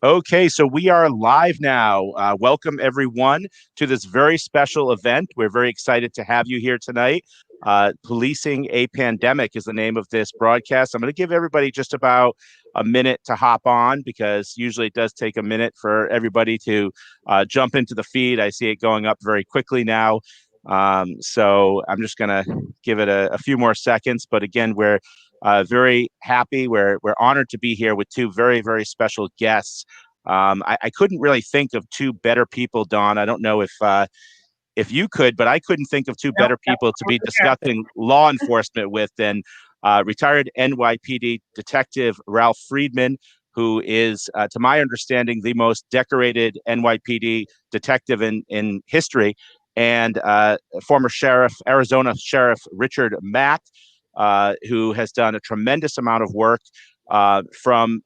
Okay, so we are live now. Welcome everyone to this very special event. We're very excited to have you here tonight. Policing a Pandemic is the name of this broadcast. I'm going to give everybody just about a minute to hop on because usually it does take a minute for everybody to jump into the feed. I see it going up very quickly now. So I'm just going to give it a few more seconds. But again, we're very happy. We're honored to be here with two very, very special guests. I couldn't really think of two better people, Dawn. I don't know if you could, but I couldn't think of two better people to be discussing law enforcement with than retired NYPD Detective Ralph Friedman, who is, to my understanding, the most decorated NYPD detective in history, and former Arizona Sheriff Richard Mack, who has done a tremendous amount of work from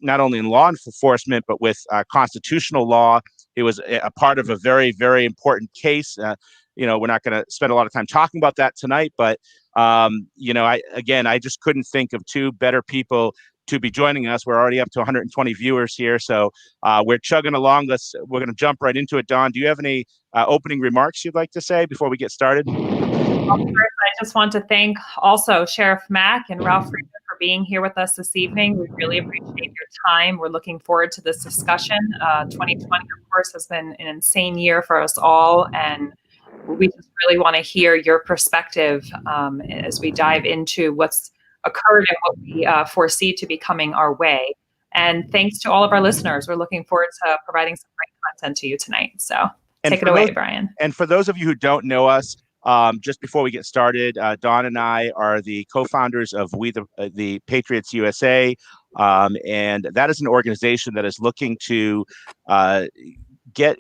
not only in law enforcement but with constitutional law. He was a part of a very, very important case. We're not going to spend a lot of time talking about that tonight, but I just couldn't think of two better people to be joining us. We're already up to 120 viewers here, so we're chugging along. We're going to jump right into it. Dawn, do you have any opening remarks you'd like to say before we get started? Well, first, I just want to thank also Sheriff Mack and Ralph Friedman for being here with us this evening. We really appreciate your time. We're looking forward to this discussion. 2020, of course, has been an insane year for us all, and we just really want to hear your perspective as we dive into what's occurred and what we foresee to be coming our way. And thanks to all of our listeners. We're looking forward to providing some great content to you tonight. So take it away, Brian. And for those of you who don't know us, just before we get started, Dawn and I are the co-founders of the Patriots USA, and that is an organization that is looking to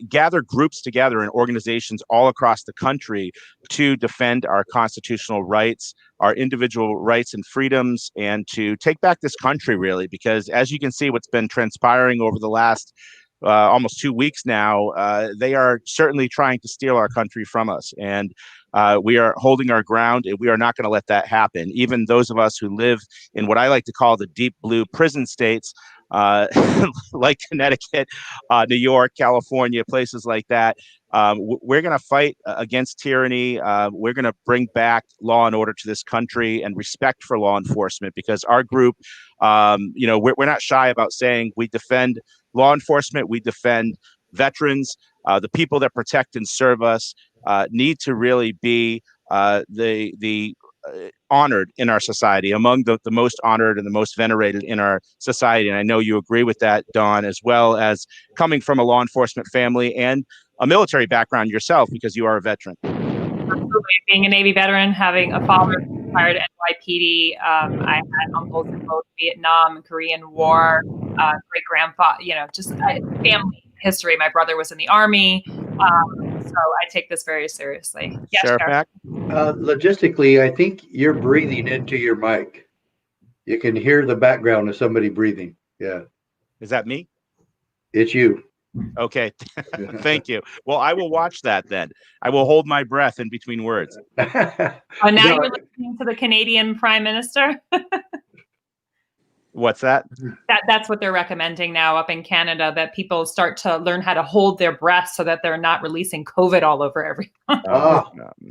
gather groups together in organizations all across the country to defend our constitutional rights, our individual rights and freedoms, and to take back this country, really, because as you can see, what's been transpiring over the last almost 2 weeks now, they are certainly trying to steal our country from us. And we are holding our ground, and we are not going to let that happen. Even those of us who live in what I like to call the deep blue prison states, like Connecticut, New York, California, places like that, we're going to fight against tyranny. We're going to bring back law and order to this country and respect for law enforcement, because our group, we're not shy about saying we defend law enforcement, we defend veterans. The people that protect and serve us need to really be the honored in our society, among the most honored and the most venerated in our society. And I know you agree with that, Dawn, as well as coming from a law enforcement family and a military background yourself, because you are a veteran. Absolutely. Being a Navy veteran, having a father who retired at NYPD, I had uncles in both Vietnam and Korean War, great grandfather, just family history. My brother was in the Army, so I take this very seriously. Yes, Sheriff Mack? Logistically, I think you're breathing into your mic. You can hear the background of somebody breathing. Yeah. Is that me? It's you. Okay. Thank you. Well, I will watch that then. I will hold my breath in between words. Oh, now you're listening to the Canadian Prime Minister? What's that? That's what they're recommending now up in Canada, that people start to learn how to hold their breath so that they're not releasing COVID all over everyone. Oh,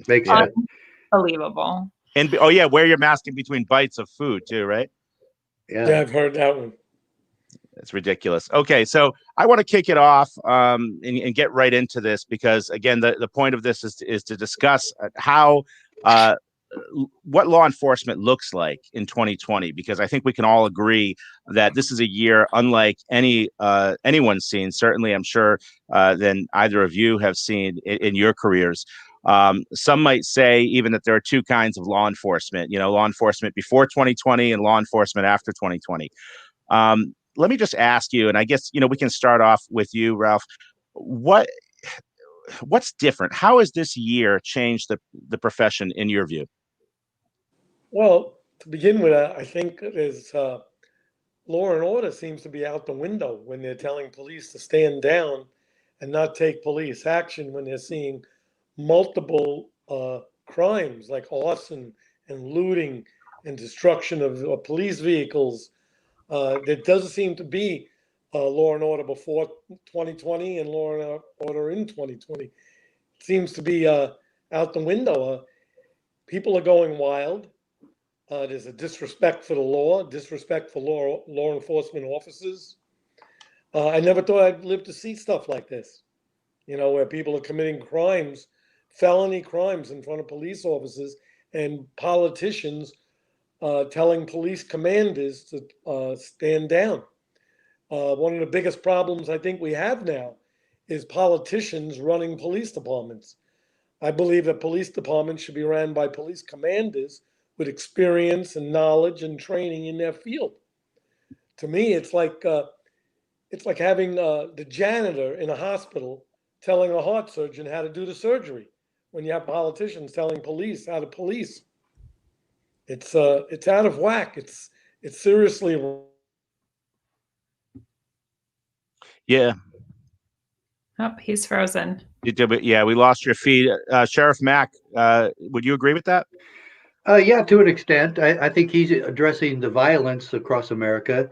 makes sense. Unbelievable. And wear your mask in between bites of food too, right? Yeah, I've heard that one. It's ridiculous. Okay, so I want to kick it off and get right into this, because again, the point of this is to discuss how what law enforcement looks like in 2020, because I think we can all agree that this is a year unlike anyone's seen. Certainly, I'm sure than either of you have seen in your careers. Some might say even that there are two kinds of law enforcement. Law enforcement before 2020 and law enforcement after 2020. Let me just ask you, and I guess we can start off with you, Ralph. What's different? How has this year changed the profession in your view? Well, to begin with, I think there's law and order seems to be out the window when they're telling police to stand down and not take police action when they're seeing multiple crimes like arson and looting and destruction of police vehicles. There doesn't seem to be Law and Order before 2020 and Law and Order in 2020. It seems to be out the window. People are going wild. There's a disrespect for the law, disrespect for law enforcement officers. I never thought I'd live to see stuff like this, where people are committing crimes, felony crimes in front of police officers and politicians telling police commanders to stand down. One of the biggest problems I think we have now is politicians running police departments. I believe that police departments should be ran by police commanders with experience and knowledge and training in their field. To me, it's like having the janitor in a hospital telling a heart surgeon how to do the surgery. When you have politicians telling police how to police, it's out of whack. It's seriously. Yeah. Oh, he's frozen. Yeah, we lost your feed. Sheriff Mack, would you agree with that? Yeah, to an extent. I think he's addressing the violence across America.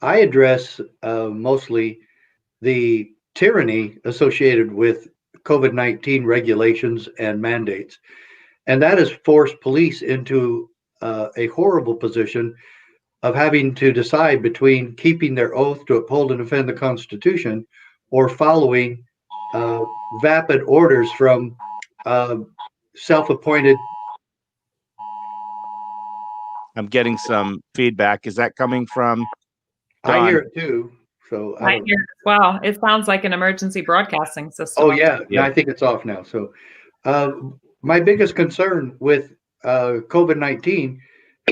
I address mostly the tyranny associated with COVID-19 regulations and mandates. And that has forced police into a horrible position of having to decide between keeping their oath to uphold and defend the Constitution or following vapid orders from self-appointed. I'm getting some feedback. Is that coming from Don? I hear it too. So I hear it as well. It sounds like an emergency broadcasting system. Oh yeah, yeah. I think it's off now. So my biggest concern with COVID-19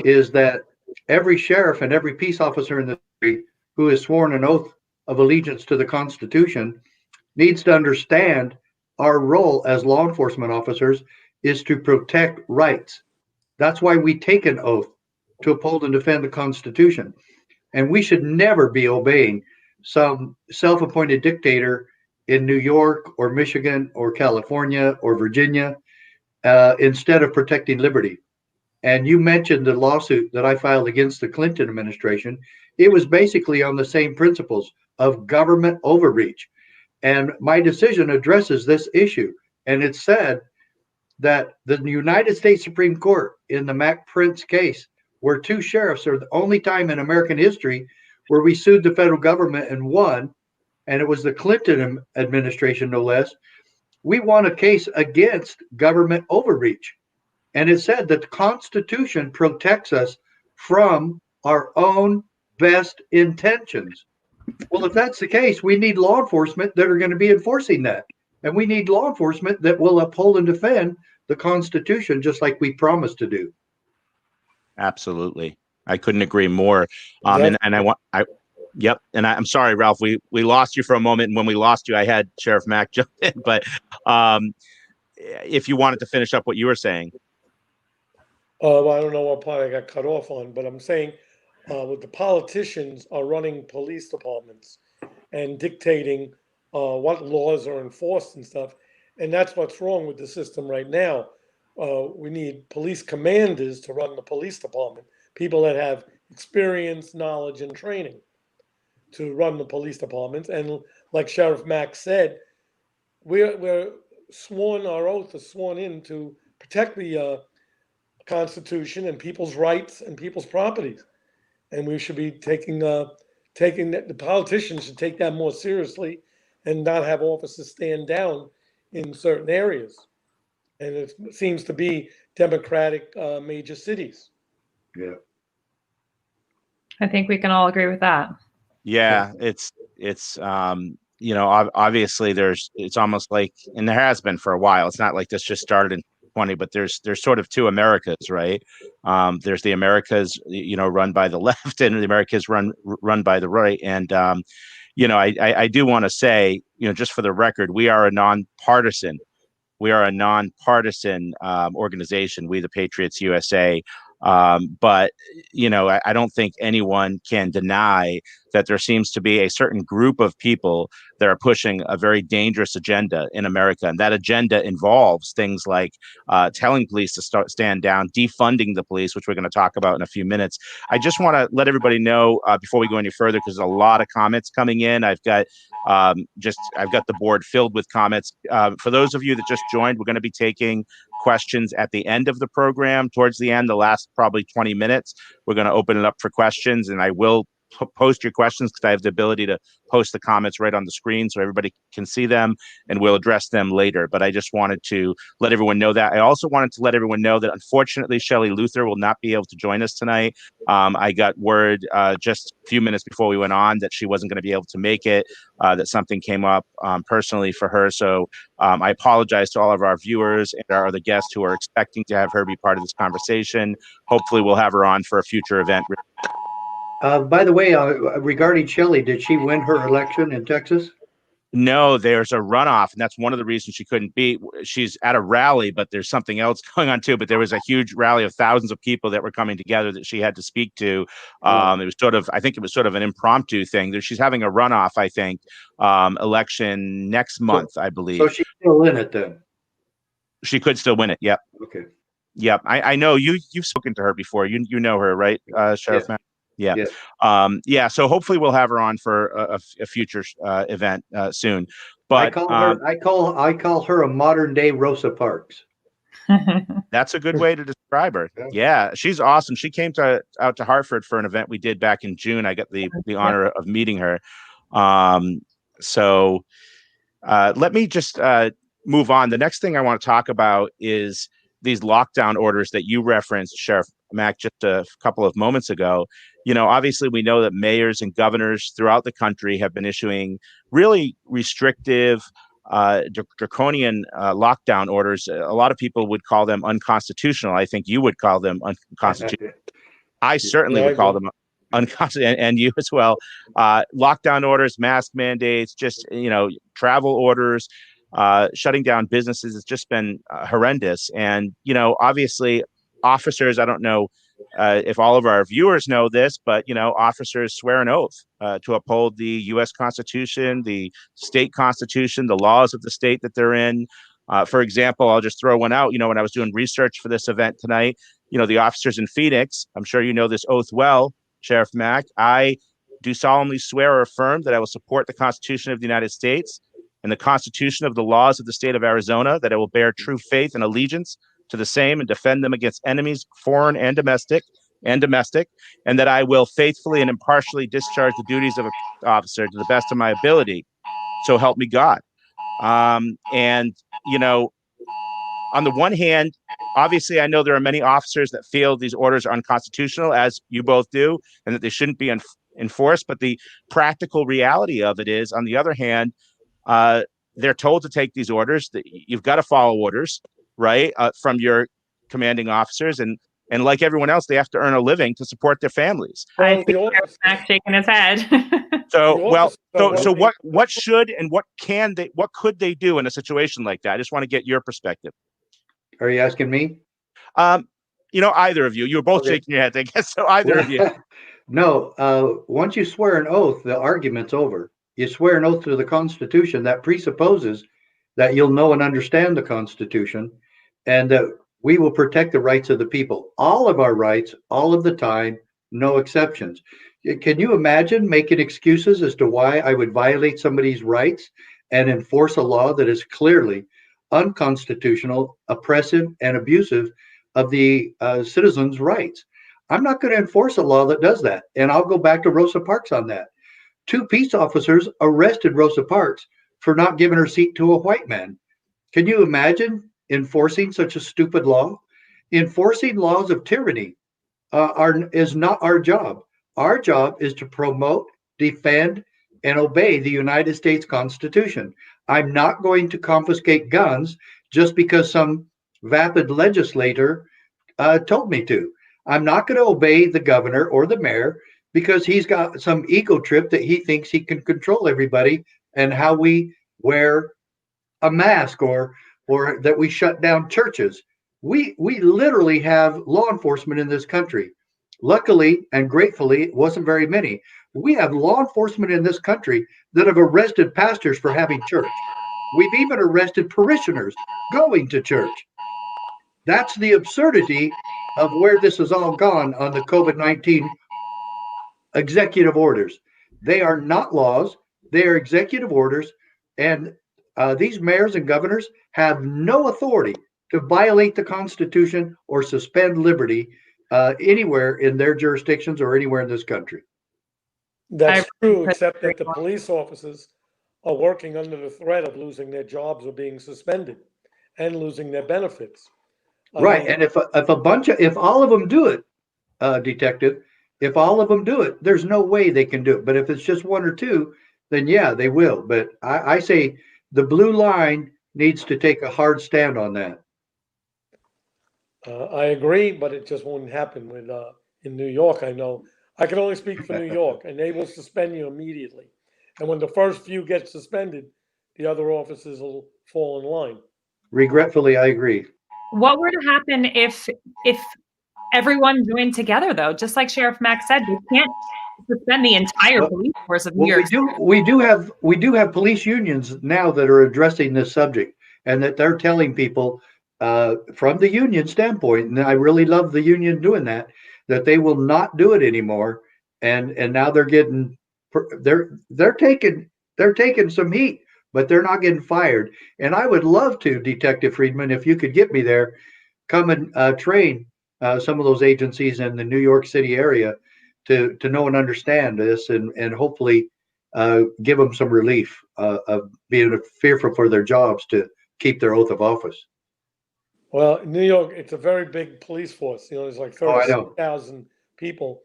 is that every sheriff and every peace officer in the country who has sworn an oath of allegiance to the Constitution needs to understand our role as law enforcement officers is to protect rights. That's why we take an oath to uphold and defend the Constitution. And we should never be obeying some self-appointed dictator in New York or Michigan or California or Virginia instead of protecting liberty. And you mentioned the lawsuit that I filed against the Clinton administration. It was basically on the same principles of government overreach. And my decision addresses this issue. And it said that the United States Supreme Court in the Mack Prince case, where two sheriffs are the only time in American history where we sued the federal government and won, and it was the Clinton administration, no less. We won a case against government overreach. And it said that the Constitution protects us from our own best intentions. Well, if that's the case, we need law enforcement that are going to be enforcing that. And we need law enforcement that will uphold and defend the Constitution, just like we promised to do. Absolutely. I couldn't agree more. Yep. And I'm sorry, Ralph, we lost you for a moment. And when we lost you, I had Sheriff Mack jump in. But if you wanted to finish up what you were saying. Well, I don't know what part I got cut off on, but I'm saying with the politicians are running police departments and dictating what laws are enforced and stuff. And that's what's wrong with the system right now. We need police commanders to run the police department, people that have experience, knowledge, and training to run the police departments. And like Sheriff Mack said, we're sworn, our oath is sworn in to protect the Constitution and people's rights and people's properties. And we should be taking that, the politicians should take that more seriously and not have officers stand down in certain areas. And it seems to be Democratic major cities. Yeah. I think we can all agree with that. Yeah, it's obviously it's almost like, and there has been for a while. It's not like this just started in 20, but there's sort of two Americas, right? There's the Americas, run by the left, and the Americas run by the right. And I do want to say, just for the record, we are a nonpartisan organization, We the Patriots USA. But, I don't think anyone can deny that there seems to be a certain group of people that are pushing a very dangerous agenda in America. And that agenda involves things like telling police to stand down, defunding the police, which we're going to talk about in a few minutes. I just want to let everybody know before we go any further, because there's a lot of comments coming in. I've got the board filled with comments. For those of you that just joined, we're going to be taking questions at the end of the program. Towards the end, the last probably 20 minutes, we're going to open it up for questions, and I will post your questions because I have the ability to post the comments right on the screen so everybody can see them, and we'll address them later. But I just wanted to let everyone know that. I also wanted to let everyone know that unfortunately Shelley Luther will not be able to join us tonight. I got word just a few minutes before we went on that she wasn't going to be able to make it, that something came up personally for her. So I apologize to all of our viewers and our other guests who are expecting to have her be part of this conversation. Hopefully we'll have her on for a future event. By the way, regarding Shelley, did she win her election in Texas? No, there's a runoff, and that's one of the reasons she couldn't be. She's at a rally, but there's something else going on too. But there was a huge rally of thousands of people that were coming together that she had to speak to. It was I think it was sort of an impromptu thing. She's having a runoff, I think, election next month, I believe. So she's still in it then? She could still win it. Yep. Okay. Yep. I know you've spoken to her before. You know her, right, Sheriff Mack? Yeah. Yes. So hopefully we'll have her on for a future event soon. But I call her a modern day Rosa Parks. That's a good way to describe her. Yeah, she's awesome. She came out to Hartford for an event we did back in June. I got the honor of meeting her. So let me just move on. The next thing I want to talk about is these lockdown orders that you referenced, Sheriff Mack, just a couple of moments ago. Obviously we know that mayors and governors throughout the country have been issuing really restrictive, draconian lockdown orders. A lot of people would call them unconstitutional. I think you would call them unconstitutional. I certainly would call them unconstitutional, and you as well. Lockdown orders, mask mandates, just travel orders, shutting down businesses. It's just been horrendous. And obviously officers, I don't know if all of our viewers know this, but officers swear an oath to uphold the U.S. Constitution, the state constitution, the laws of the state that they're in. For example, I'll just throw one out. When I was doing research for this event tonight, the officers in Phoenix, I'm sure you know this oath well, Sheriff Mack. I do solemnly swear or affirm that I will support the Constitution of the United States and the Constitution of the laws of the state of Arizona, that I will bear true faith and allegiance to the same and defend them against enemies, foreign and domestic, and that I will faithfully and impartially discharge the duties of a officer to the best of my ability. So help me God. And on the one hand, obviously, I know there are many officers that feel these orders are unconstitutional, as you both do, and that they shouldn't be enforced. But the practical reality of it is, on the other hand, they're told to take these orders. That you've got to follow orders, right, from your commanding officers, and like everyone else, they have to earn a living to support their families. I see Sheriff Mack shaking his head. So what should and what could they do in a situation like that? I just want to get your perspective. Are you asking me? Either of you. You were both shaking your heads, I guess. So either of you. No. Once you swear an oath, the argument's over. You swear an oath to the Constitution that presupposes that you'll know and understand the Constitution, and that we will protect the rights of the people. All of our rights, all of the time, no exceptions. Can you imagine making excuses as to why I would violate somebody's rights and enforce a law that is clearly unconstitutional, oppressive, and abusive of the citizens' rights? I'm not going to enforce a law that does that. And I'll go back to Rosa Parks on that. 2 peace officers arrested Rosa Parks for not giving her seat to a white man. Can you imagine enforcing such a stupid law? Enforcing laws of tyranny is not our job. Our job is to promote, defend, and obey the United States Constitution. I'm not going to confiscate guns just because some vapid legislator told me to. I'm not going to obey the governor or the mayor because he's got some ego trip that he thinks he can control everybody and how we wear a mask or that we shut down churches. We literally have law enforcement in this country. Luckily and gratefully, it wasn't very many. We have law enforcement in this country that have arrested pastors for having church. We've even arrested parishioners going to church. That's the absurdity of where this has all gone on the COVID-19 executive orders. They are not laws, they are executive orders. And these mayors and governors have no authority to violate the Constitution or suspend liberty anywhere in their jurisdictions or anywhere in this country. That's true, except that the police officers are working under the threat of losing their jobs or being suspended and losing their benefits. Right. And if all of them do it, detective, if all of them do it, there's no way they can do it. But if it's just one or two, then yeah, they will. But I say the blue line needs to take a hard stand on that. I agree, but it just won't happen with in New York. I know I can only speak for New York, and they will suspend you immediately. And when the first few get suspended, the other officers will fall in line. Regretfully, I agree. What were to happen if everyone joined together, though? Just like Sheriff Mack said, they can't suspend the entire police force of New York. We do have police unions now that are addressing this subject, and that they're telling people from the union standpoint, and I really love the union doing that they will not do it anymore. And now they're taking some heat, but they're not getting fired. And I would love to, Detective Friedman, if you could get me there, come and train some of those agencies in the New York City area to know and understand this, and hopefully give them some relief of being fearful for their jobs to keep their oath of office. Well, in New York, it's a very big police force. There's like 30,000 people,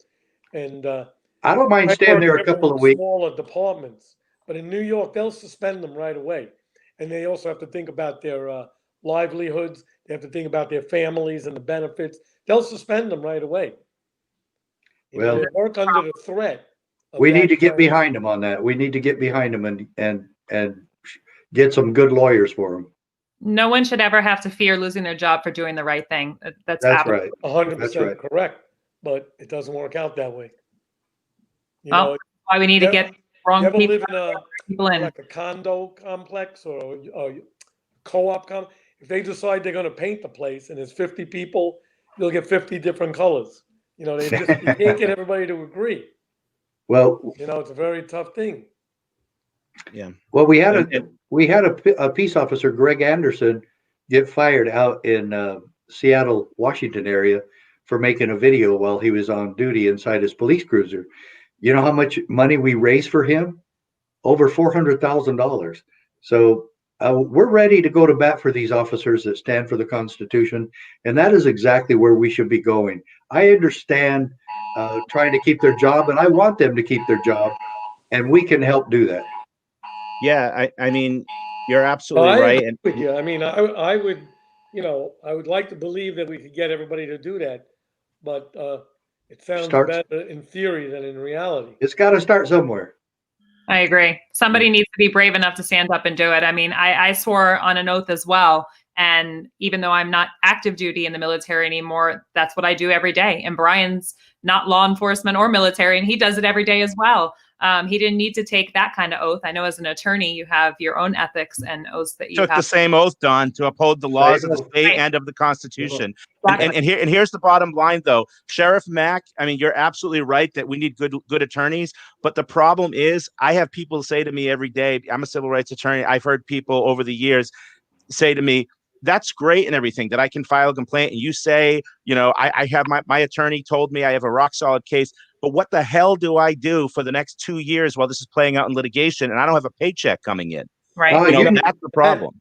and I don't mind staying there a couple of weeks. Smaller departments, but in New York, they'll suspend them right away, and they also have to think about their livelihoods. They have to think about their families and the benefits. They'll suspend them right away. Well, they work under the threat. We need to get behind them on that. We need to get behind them and get some good lawyers for them. No one should ever have to fear losing their job for doing the right thing. That's right. 100% correct. But it doesn't work out that way. Why we need to get wrong people, like a condo complex or a co-op complex. If they decide they're going to paint the place and there's 50 people, you'll get 50 different colors. You can't get everybody to agree. Well, it's a very tough thing. Yeah. Well, we had a peace officer, Greg Anderson, get fired out in Seattle, Washington area for making a video while he was on duty inside his police cruiser. You know how much money we raised for him? Over $400,000. So we're ready to go to bat for these officers that stand for the Constitution, and that is exactly where we should be going. I understand trying to keep their job, and I want them to keep their job, and we can help do that. Yeah, I mean, you're absolutely right. And with you. I mean, I would like to believe that we could get everybody to do that, but it sounds better in theory than in reality. It's got to start somewhere. I agree. Somebody needs to be brave enough to stand up and do it. I mean, I swore on an oath as well. And even though I'm not active duty in the military anymore, that's what I do every day. And Brian's not law enforcement or military, and he does it every day as well. He didn't need to take that kind of oath. I know as an attorney, you have your own ethics and oaths that you took have. The same oath, Don, to uphold the laws of the state and of the Constitution. Exactly. And here's the bottom line, though. Sheriff Mack, I mean, you're absolutely right that we need good attorneys. But the problem is, I have people say to me every day, I'm a civil rights attorney. I've heard people over the years say to me, that's great and everything that I can file a complaint. And you say, I have my attorney told me I have a rock solid case. But what the hell do I do for the next 2 years while this is playing out in litigation and I don't have a paycheck coming in? Right. That's the problem.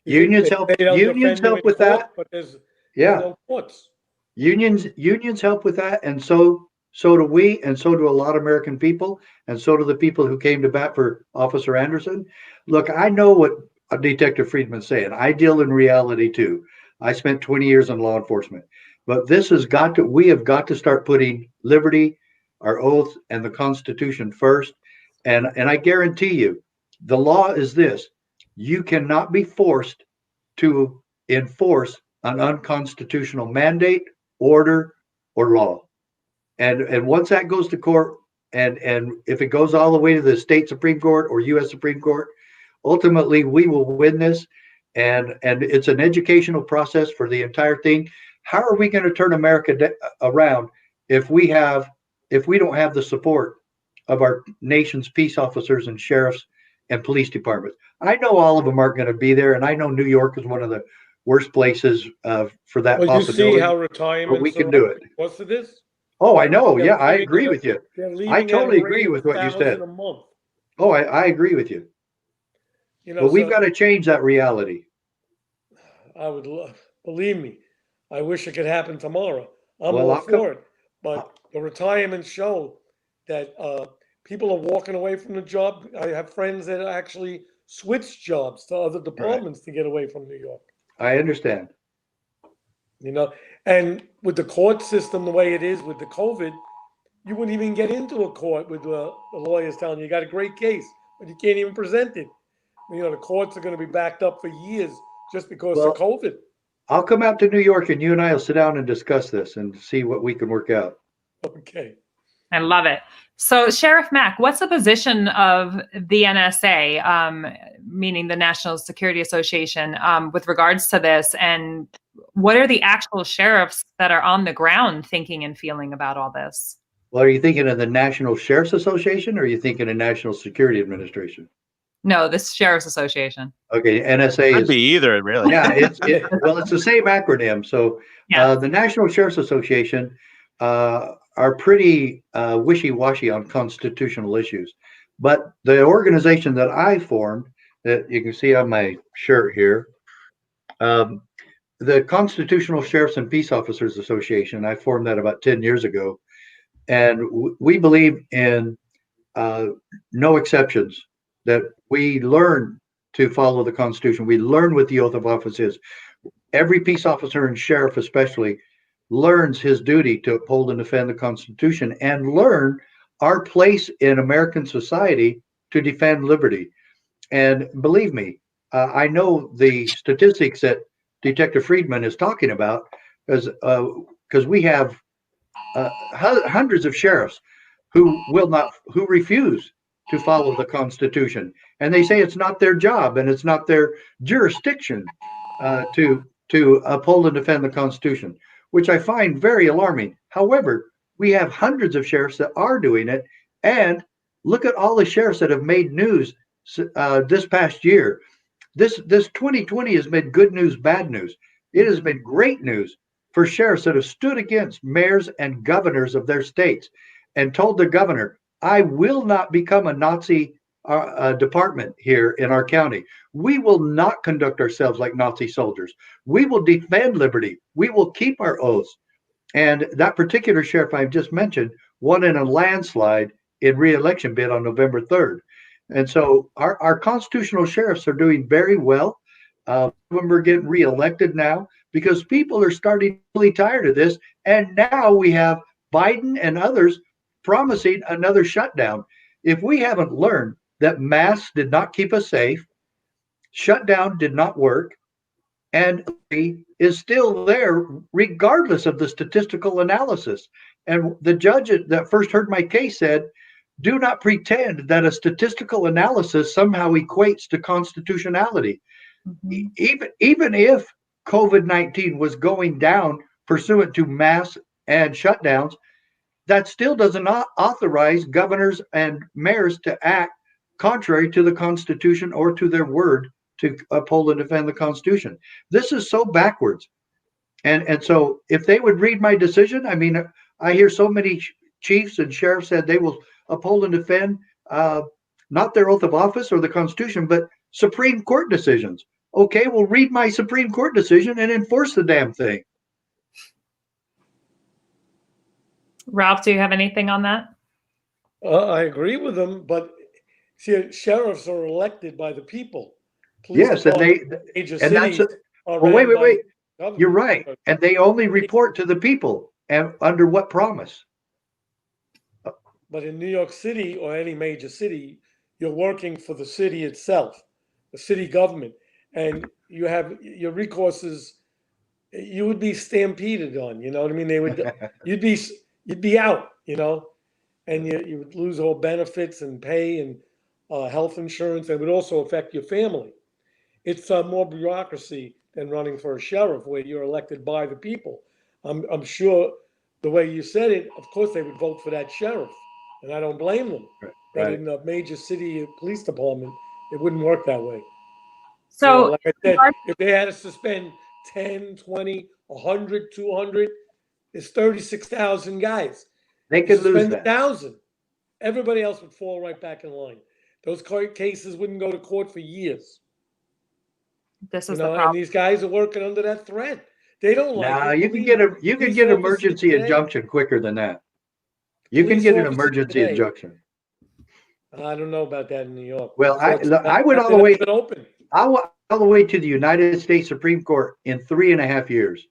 Unions help with that. But there's no courts. Unions help with that, and so do we, and so do a lot of American people, and so do the people who came to bat for Officer Anderson. Look, I know what Detective Friedman's saying. I deal in reality too. I spent 20 years in law enforcement, but we have got to start putting liberty, our oath, and the Constitution first. And I guarantee you, the law is this: you cannot be forced to enforce an unconstitutional mandate, order, or law. And once that goes to court, and if it goes all the way to the state Supreme Court or U.S. Supreme Court, ultimately we will win this. And it's an educational process for the entire thing. How are we going to turn America around if we don't have the support of our nation's peace officers and sheriffs and police departments? I know all of them aren't going to be there, and I know New York is one of the worst places for that Well, you possibility. see how But retirements we can do it. What's of this? Oh, I know. They're Yeah, I leaving agree at a- with you. They're leaving I at a totally rate agree of with what you 1,000 said. a month. Oh, I agree with you. You know, But we've so got to change that reality. I would believe me. I wish it could happen tomorrow. I'm Well, all I'll come. for it. But the retirements show that people are walking away from the job. I have friends that actually switch jobs to other departments to get away from New York. I understand. You know, and with the court system the way it is with the COVID, you wouldn't even get into a court with the lawyers telling you got a great case, but you can't even present it. You know, the courts are going to be backed up for years just because of Well, COVID. I'll come out to New York and you and I will sit down and discuss this and see what we can work out. Okay. I love it. So, Sheriff Mack, what's the position of the NSA, meaning the National Security Association, with regards to this? And what are the actual sheriffs that are on the ground thinking and feeling about all this? Well, are you thinking of the National Sheriff's Association or are you thinking of National Security Administration? No, this Sheriff's Association. Okay, NSA Could is. be either, really. Yeah, it's the same acronym. So Yeah. the National Sheriff's Association are pretty wishy-washy on constitutional issues. But the organization that I formed, that you can see on my shirt here, the Constitutional Sheriffs and Peace Officers Association, I formed that about 10 years ago. And we believe in no exceptions, that we learn to follow the Constitution. We learn what the oath of office is. Every peace officer and sheriff especially learns his duty to uphold and defend the Constitution and learn our place in American society to defend liberty. And believe me, I know the statistics that Detective Friedman is talking about, because we have hundreds of sheriffs who refuse to follow the Constitution, and they say it's not their job and it's not their jurisdiction to uphold and defend the Constitution, which I find very alarming. However, we have hundreds of sheriffs that are doing it, and look at all the sheriffs that have made news this past year. This 2020 has been good news, bad news. It has been great news for sheriffs that have stood against mayors and governors of their states and told the governor, I will not become a Nazi department here in our county. We will not conduct ourselves like Nazi soldiers. We will defend liberty. We will keep our oaths. And that particular sheriff I've just mentioned won in a landslide in re-election bid on November 3rd. And so our constitutional sheriffs are doing very well. Some of them are getting re-elected now because people are starting really tired of this. And now we have Biden and others promising another shutdown. If we haven't learned that masks did not keep us safe, shutdown did not work, and is still there regardless of the statistical analysis. And the judge that first heard my case said, do not pretend that a statistical analysis somehow equates to constitutionality. Mm-hmm. Even if COVID-19 was going down pursuant to mass and shutdowns, that still does not authorize governors and mayors to act contrary to the Constitution or to their word to uphold and defend the Constitution. This is so backwards. And so if they would read my decision, I mean, I hear so many chiefs and sheriffs said they will uphold and defend not their oath of office or the Constitution, but Supreme Court decisions. Okay, well, read my Supreme Court decision and enforce the damn thing. Ralph, do you have anything on that? I agree with them, but see, sheriffs are elected by the people. Yes, and that's well, wait. You're right, and they only report to the people, and under what promise? But in New York City or any major city, you're working for the city itself, the city government, and you have your recourses you would be stampeded on. You know what I mean? You'd be out. You know, and you would lose all benefits and pay and health insurance. It would also affect your family. It's more bureaucracy than running for a sheriff, where you're elected by the people. I'm sure the way you said it, of course they would vote for that sheriff, and I don't blame them. But Right. in a major city police department, it wouldn't work that way. So, like I said, if they had to suspend 10, 20, 100, 200, it's 36,000 guys. They could lose Suspend that. 1,000. Everybody else would fall right back in line. Those court cases wouldn't go to court for years. this You is the know, and problem. these guys are working under that threat. They don't like Now it. you can get Police officers emergency today- injunction quicker than that. You can police get an officers emergency today- injunction. I don't know about that in New York. Well, I Courts went all the haven't way. been open. I went all the way to the United States Supreme Court in 3.5 years.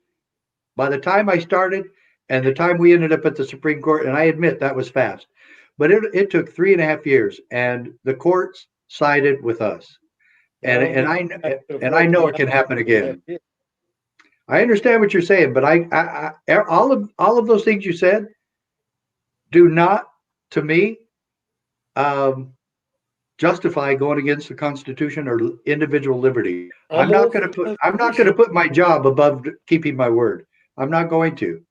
By the time I started and the time we ended up at the Supreme Court, and I admit that was fast, but it took 3.5 years, and the courts sided with us. And I know it can happen again. I understand what you're saying, but all of those things you said do not, to me, justify going against the Constitution or individual liberty. I'm not going to put my job above keeping my word. I'm not going to.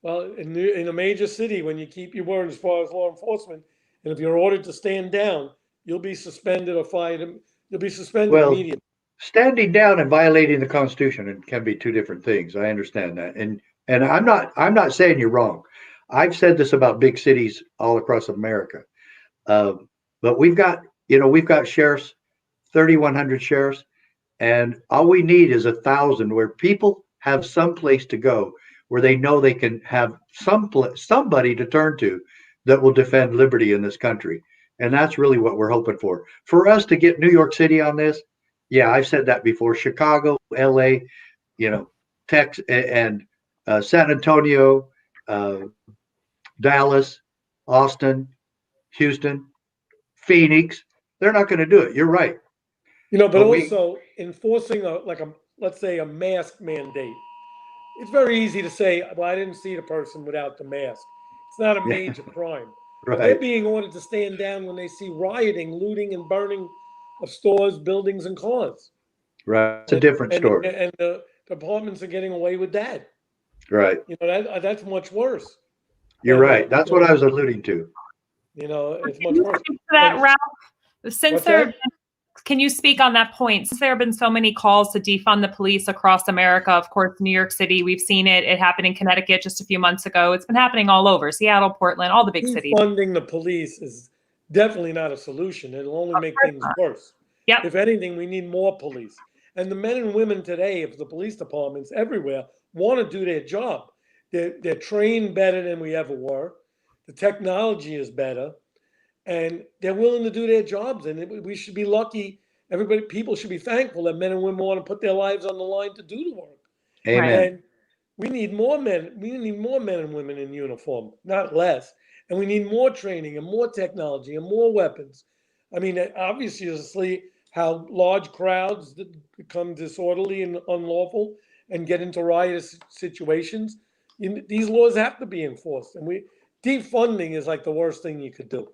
Well, in a major city, when you keep your word as far as law enforcement, and if you're ordered to stand down, you'll be suspended or fired. You'll be suspended immediately. Standing down and violating the Constitution can be two different things. I understand that, and I'm not saying you're wrong. I've said this about big cities all across America, but we've got sheriffs, 3,100 sheriffs, and all we need is 1,000 where people have some place to go, where they know they can have somebody to turn to that will defend liberty in this country. And that's really what we're hoping for. For us to get New York City on this, yeah, I've said that before. Chicago, LA, Texas, and San Antonio, Dallas, Austin, Houston, Phoenix, they're not going to do it. You're right. But also enforcing let's say a mask mandate. It's very easy to say, well, I didn't see the person without the mask. It's not a major crime. Right. But they're being ordered to stand down when they see rioting, looting, and burning of stores, buildings, and cars. Right. It's a different story. And the departments are getting away with that. Right. That's much worse. You're right. That's what I was alluding to. It's much worse. To that, Ralph, can you speak on that point? Since there have been so many calls to defund the police across America, of course, New York City, we've seen it. It happened in Connecticut just a few months ago. It's been happening all over, Seattle, Portland, all the big cities. Defunding the police is definitely not a solution. It'll only make things worse. Yep. If anything, we need more police. And the men and women today of the police departments everywhere want to do their job. They're trained better than we ever were. The technology is better. And they're willing to do their jobs, and we should be lucky. People should be thankful that men and women want to put their lives on the line to do the work. Amen. And we need more men. We need more men and women in uniform, not less. And we need more training and more technology and more weapons. I mean, obviously, how large crowds become disorderly and unlawful and get into riotous situations. These laws have to be enforced, and defunding is like the worst thing you could do.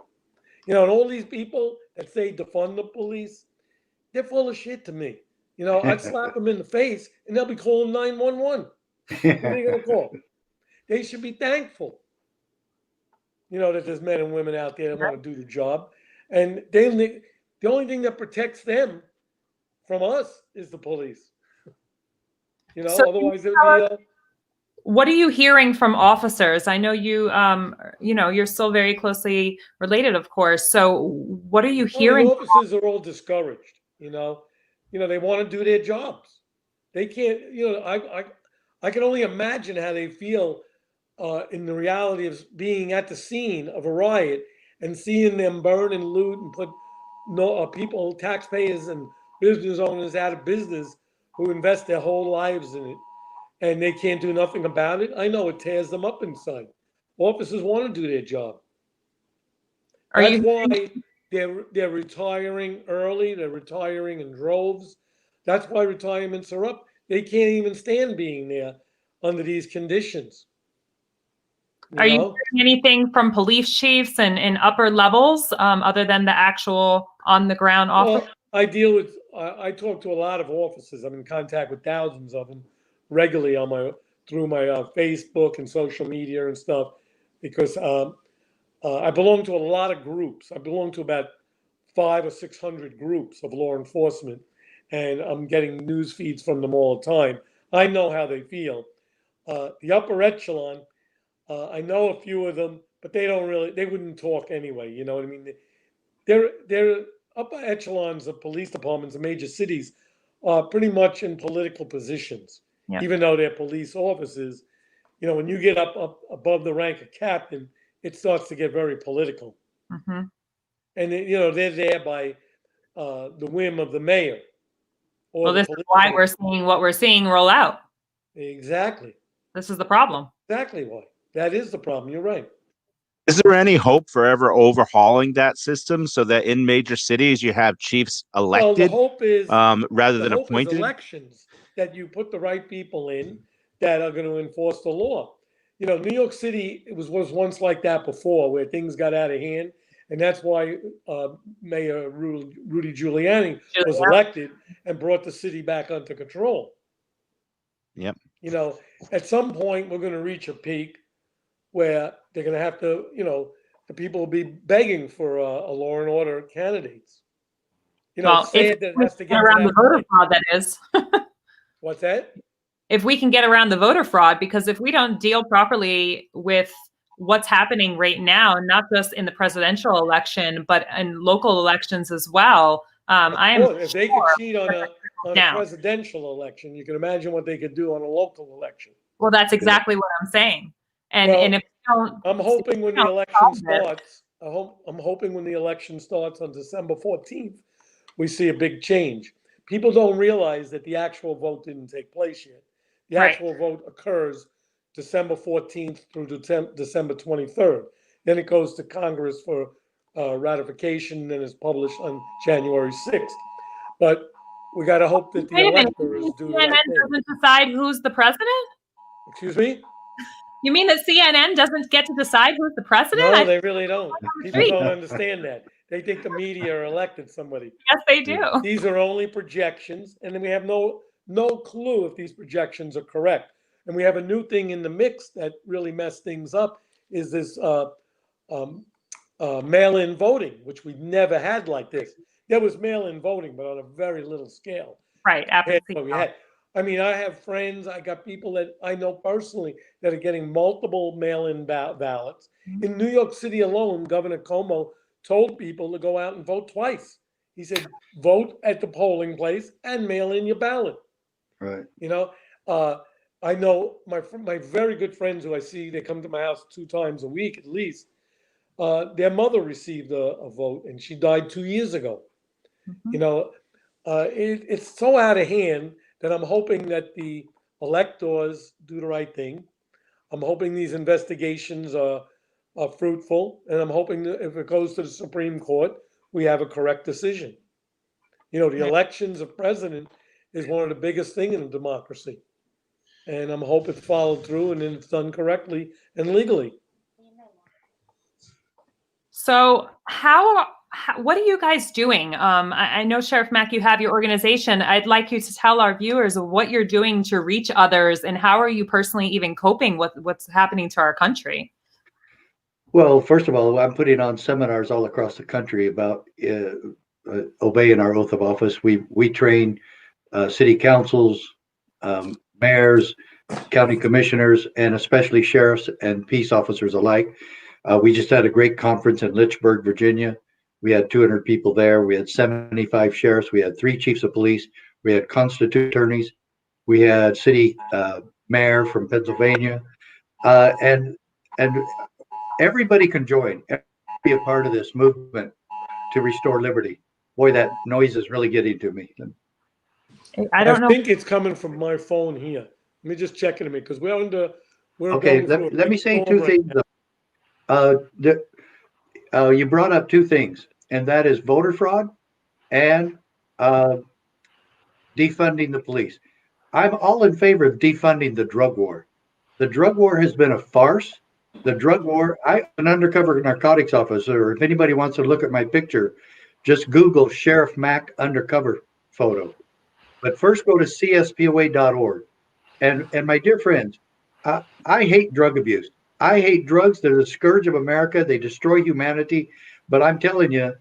And all these people that say defund the police, they're full of shit to me. I'd slap them in the face and they'll be calling 911. What are they going to call? They should be thankful, that there's men and women out there that want to do the job. And the only thing that protects them from us is the police. Otherwise it would be... What are you hearing from officers? I know you're still very closely related, of course. So what are you hearing? The officers are all discouraged. They want to do their jobs. They can't, I can only imagine how they feel in the reality of being at the scene of a riot and seeing them burn and loot and put people, taxpayers and business owners out of business who invest their whole lives in it. And they can't do nothing about it. I know it tears them up inside. Officers want to do their job. That's why they're retiring early. They're retiring in droves. That's why retirements are up. they can't even stand being there under these conditions. Are you hearing anything from police chiefs and upper levels other than the actual on the ground office? Well, I talk to a lot of officers. I'm in contact with thousands of them regularly through my Facebook and social media and stuff, because I belong to a lot of groups. I belong to about 500 or 600 groups of law enforcement, and I'm getting news feeds from them all the time. I know how they feel. The upper echelon, I know a few of them, but they wouldn't talk anyway. You know what I mean? They're upper echelons of police departments in major cities are pretty much in political positions, even though they're police officers. You know, when you get up above the rank of captain, it starts to get very political. Mm-hmm. And they're there by the whim of the mayor. Well, this is why we're seeing what we're seeing roll out. Exactly. This is the problem. Exactly why. That is the problem. You're right. Is there any hope for ever overhauling that system so that in major cities you have chiefs elected? Well, the hope is rather than appointed. Elections, that you put the right people in that are going to enforce the law. You know, New York City was once like that before, where things got out of hand, and that's why Mayor Rudy Giuliani was elected and brought the city back under control. Yep. You know, at some point we're going to reach a peak where they're going to have to, the people will be begging for a law and order candidates. You know, well, if that it has to get around the voter fraud, that is. What's that? If we can get around the voter fraud, because if we don't deal properly with what's happening right now, not just in the presidential election, but in local elections as well, if they could cheat on a presidential election, you can imagine what they could do on a local election. Well, that's exactly what I'm saying. And if we don't, I'm hoping when the election starts, I'm hoping when the election starts on December 14th, we see a big change. People don't realize that the actual vote didn't take place yet. The actual vote occurs December 14th through December 23rd. Then it goes to Congress for ratification and is published on January 6th. But we got to hope that the electors do the right thing. CNN doesn't decide who's the president? Excuse me? You mean that CNN doesn't get to decide who's the president? No, they really don't. People don't understand that. They think the media elected somebody. Yes, they do. These are only projections, and then we have no clue if these projections are correct. And we have a new thing in the mix that really messed things up, is this mail-in voting, which we've never had like this. There was mail-in voting, but on a very little scale. Right. Absolutely. I mean, I have friends, I got people that I know personally that are getting multiple mail-in ballots. Mm-hmm. In New York City alone, Governor Cuomo told people to go out and vote twice. He said, vote at the polling place and mail in your ballot. Right. You know, I know my very good friends who I see, they come to my house 2 times a week at least. Their mother received a vote, and she died 2 years ago. Mm-hmm. You know, it's so out of hand that I'm hoping that the electors do the right thing. I'm hoping these investigations are fruitful, and I'm hoping that if it goes to the Supreme Court, we have a correct decision. You know, the elections of president is one of the biggest things in a democracy. And I'm hoping it's followed through and it's done correctly and legally. So what are you guys doing? I know, Sheriff Mack, you have your organization. I'd like you to tell our viewers what you're doing to reach others, and how are you personally even coping with what's happening to our country? Well, first of all, I'm putting on seminars all across the country about obeying our oath of office. We train city councils, mayors, county commissioners, and especially sheriffs and peace officers alike. We just had a great conference in Lynchburg, Virginia. We had 200 people there. We had 75 sheriffs. We had 3 chiefs of police. We had constitutional attorneys. We had city mayor from Pennsylvania, and everybody can join, be a part of this movement to restore liberty. Boy, that noise is really getting to me. I think it's coming from my phone here. Let me just check it a minute, because we're okay. Let me say 2 things. You brought up 2 things, and that is voter fraud and defunding the police. I'm all in favor of defunding the drug war. The drug war has been a farce. The drug war, I'm an undercover narcotics officer. If anybody wants to look at my picture, just Google Sheriff Mack undercover photo. But first go to cspoa.org. And my dear friends, I hate drug abuse. I hate drugs. They're the scourge of America. They destroy humanity. But I'm telling you,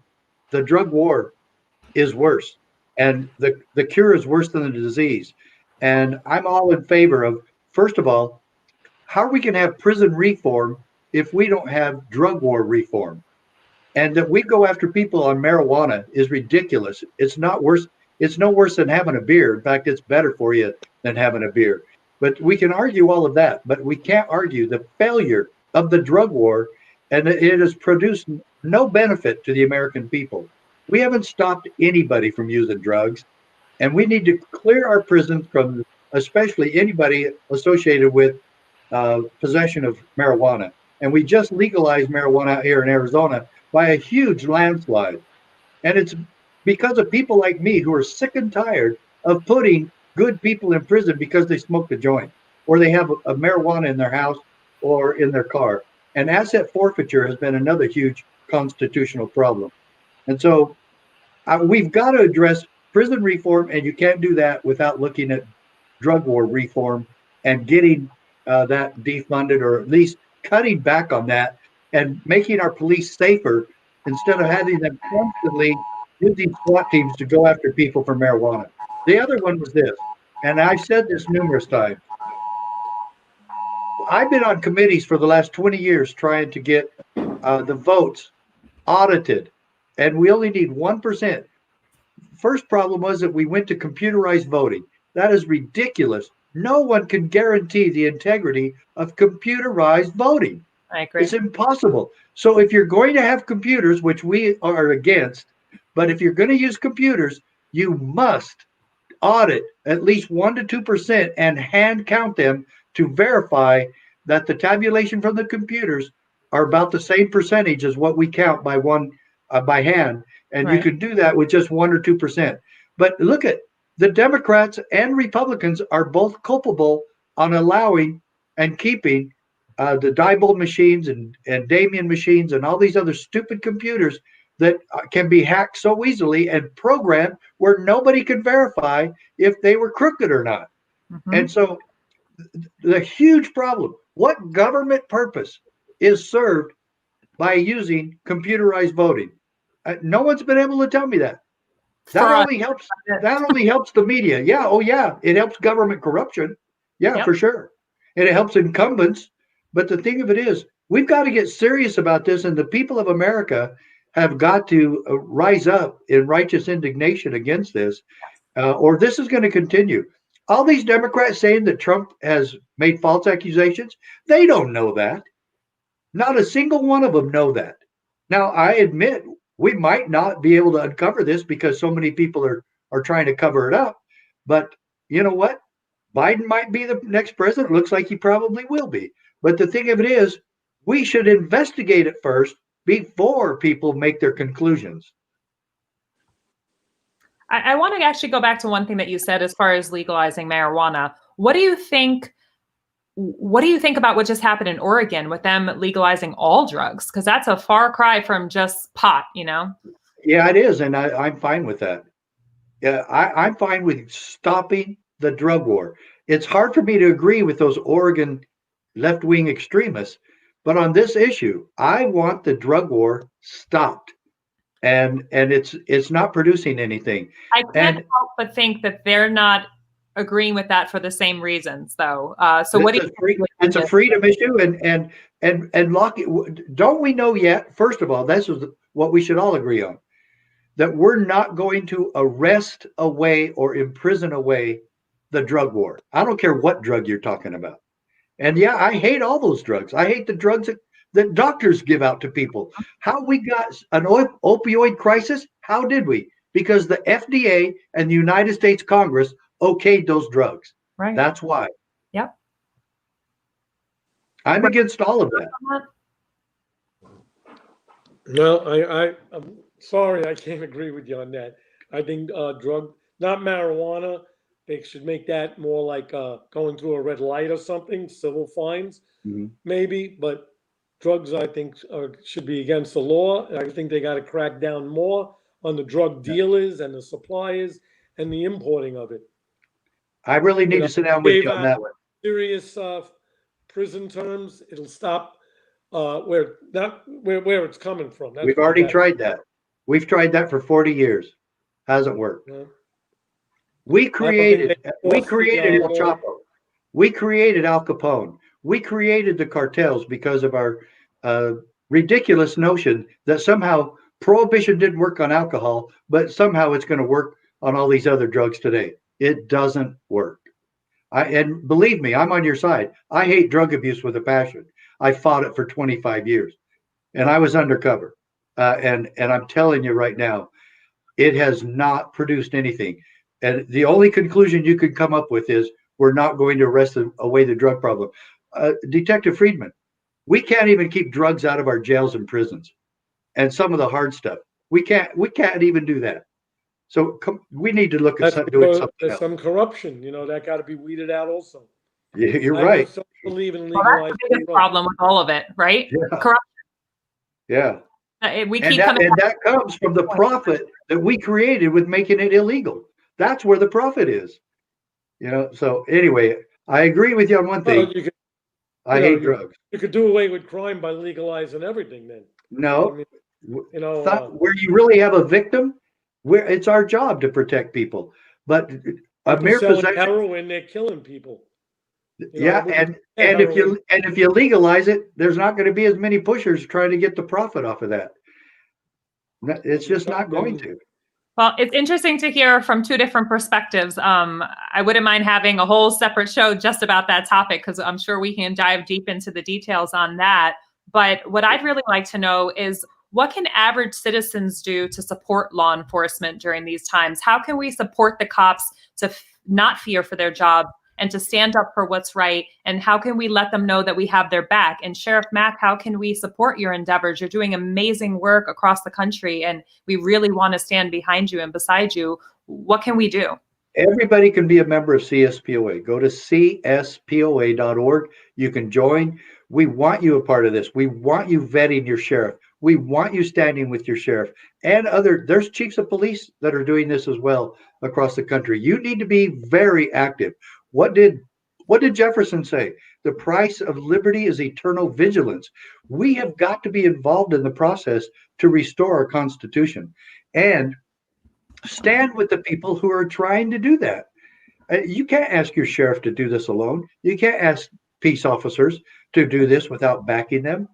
the drug war is worse. And the cure is worse than the disease. And I'm all in favor of, first of all, how are we going to have prison reform if we don't have drug war reform? And that we go after people on marijuana is ridiculous. It's not worse. It's no worse than having a beer. In fact, it's better for you than having a beer. But we can argue all of that, but we can't argue the failure of the drug war, and it has produced no benefit to the American people. We haven't stopped anybody from using drugs, and we need to clear our prisons from, especially anybody associated with possession of marijuana. And we just legalized marijuana out here in Arizona by a huge landslide. And it's because of people like me who are sick and tired of putting good people in prison because they smoked a joint or they have a marijuana in their house or in their car. And asset forfeiture has been another huge constitutional problem. And so we've got to address prison reform, and you can't do that without looking at drug war reform and getting that defunded, or at least cutting back on that and making our police safer instead of having them constantly using SWAT teams to go after people for marijuana. The other one was this, and I've said this numerous times. I've been on committees for the last 20 years trying to get the votes audited, and we only need 1%. First problem was that we went to computerized voting. That is ridiculous. No one can guarantee the integrity of computerized voting. I agree. It's impossible. So if you're going to have computers, which we are against, but if you're going to use computers, you must audit at least 1 to 2% and hand count them to verify that the tabulation from the computers are about the same percentage as what we count by hand. And right. You can do that with just 1 or 2%. But look at the Democrats and Republicans are both culpable on allowing and keeping the Diebold machines and Damien machines and all these other stupid computers that can be hacked so easily and programmed where nobody can verify if they were crooked or not. Mm-hmm. And so the huge problem, what government purpose is served by using computerized voting? No one's been able to tell me that. That only helps the media. Yeah. Oh yeah. It helps government corruption. Yeah, yep. For sure. And it helps incumbents. But the thing of it is, we've got to get serious about this. And the people of America have got to rise up in righteous indignation against this, or this is going to continue. All these Democrats saying that Trump has made false accusations, they don't know that. Not a single one of them know that. Now, I admit we might not be able to uncover this because so many people are trying to cover it up. But you know what? Biden might be the next president. Looks like he probably will be. But the thing of it is, we should investigate it first before people make their conclusions. I want to actually go back to one thing that you said as far as legalizing marijuana. What do you think about what just happened in Oregon with them legalizing all drugs? Because that's a far cry from just pot, you know? Yeah, it is. And I'm fine with that. Yeah, I'm fine with stopping the drug war. It's hard for me to agree with those Oregon left-wing extremists. But on this issue, I want the drug war stopped. And it's not producing anything. I can't help but think that they're not agreeing with that for the same reasons, though. So what do you think? It's a freedom issue, and lock it. Don't we know yet? First of all, this is what we should all agree on: that we're not going to arrest away or imprison away the drug war. I don't care what drug you're talking about. And yeah, I hate all those drugs. I hate the drugs that doctors give out to people. How we got an opioid crisis? How did we? Because the FDA and the United States Congress okayed those drugs. Right. That's why. Yep. I'm against all of that. No, I'm sorry, I can't agree with you on that. I think not marijuana, They should make that more like going through a red light or something, civil fines, maybe. But drugs, I think, should be against the law. I think they got to crack down more on the drug dealers and the suppliers and the importing of it. I really need to sit down with you on that one. Serious prison terms. It'll stop where it's coming from. We've already tried that. We've tried that for 40 years. Hasn't worked. Yeah. We created El Chapo. We created Al Capone. We created the cartels because of our ridiculous notion that somehow prohibition didn't work on alcohol, but somehow it's going to work on all these other drugs today. It doesn't work. And believe me, I'm on your side. I hate drug abuse with a passion. I fought it for 25 years, and I was undercover. And I'm telling you right now, it has not produced anything. And the only conclusion you could come up with is we're not going to arrest away the drug problem. Detective Friedman, we can't even keep drugs out of our jails and prisons, and some of the hard stuff. We can't even do that. So we need to look at doing something There's else. some corruption, that got to be weeded out also. You're right. I believe in Well, that's the biggest problem with all of it, right? Yeah. Corruption. Yeah. We And keep coming back. that comes from the profit that we created with making it illegal. That's where the profit is. So anyway, I agree with you on one thing. I hate drugs. You could do away with crime by legalizing everything then. No. Where you really have a victim, where it's our job to protect people. But a mere possession, heroin, they're killing people. And if you legalize it, there's not going to be as many pushers trying to get the profit off of that. It's just not going to. Well, it's interesting to hear from two different perspectives. I wouldn't mind having a whole separate show just about that topic, because I'm sure we can dive deep into the details on that. But what I'd really like to know is, what can average citizens do to support law enforcement during these times? How can we support the cops to not fear for their job and to stand up for what's right? And how can we let them know that we have their back? And Sheriff Mack, how can we support your endeavors? You're doing amazing work across the country, and we really want to stand behind you and beside you. What can we do? Everybody can be a member of CSPOA. Go to cspoa.org. You can join. We want you a part of this. We want you vetting your sheriff. We want you standing with your sheriff and there's chiefs of police that are doing this as well across the country. You need to be very active. What did Jefferson say? The price of liberty is eternal vigilance. We have got to be involved in the process to restore our Constitution and stand with the people who are trying to do that. You can't ask your sheriff to do this alone. You can't ask peace officers to do this without backing them.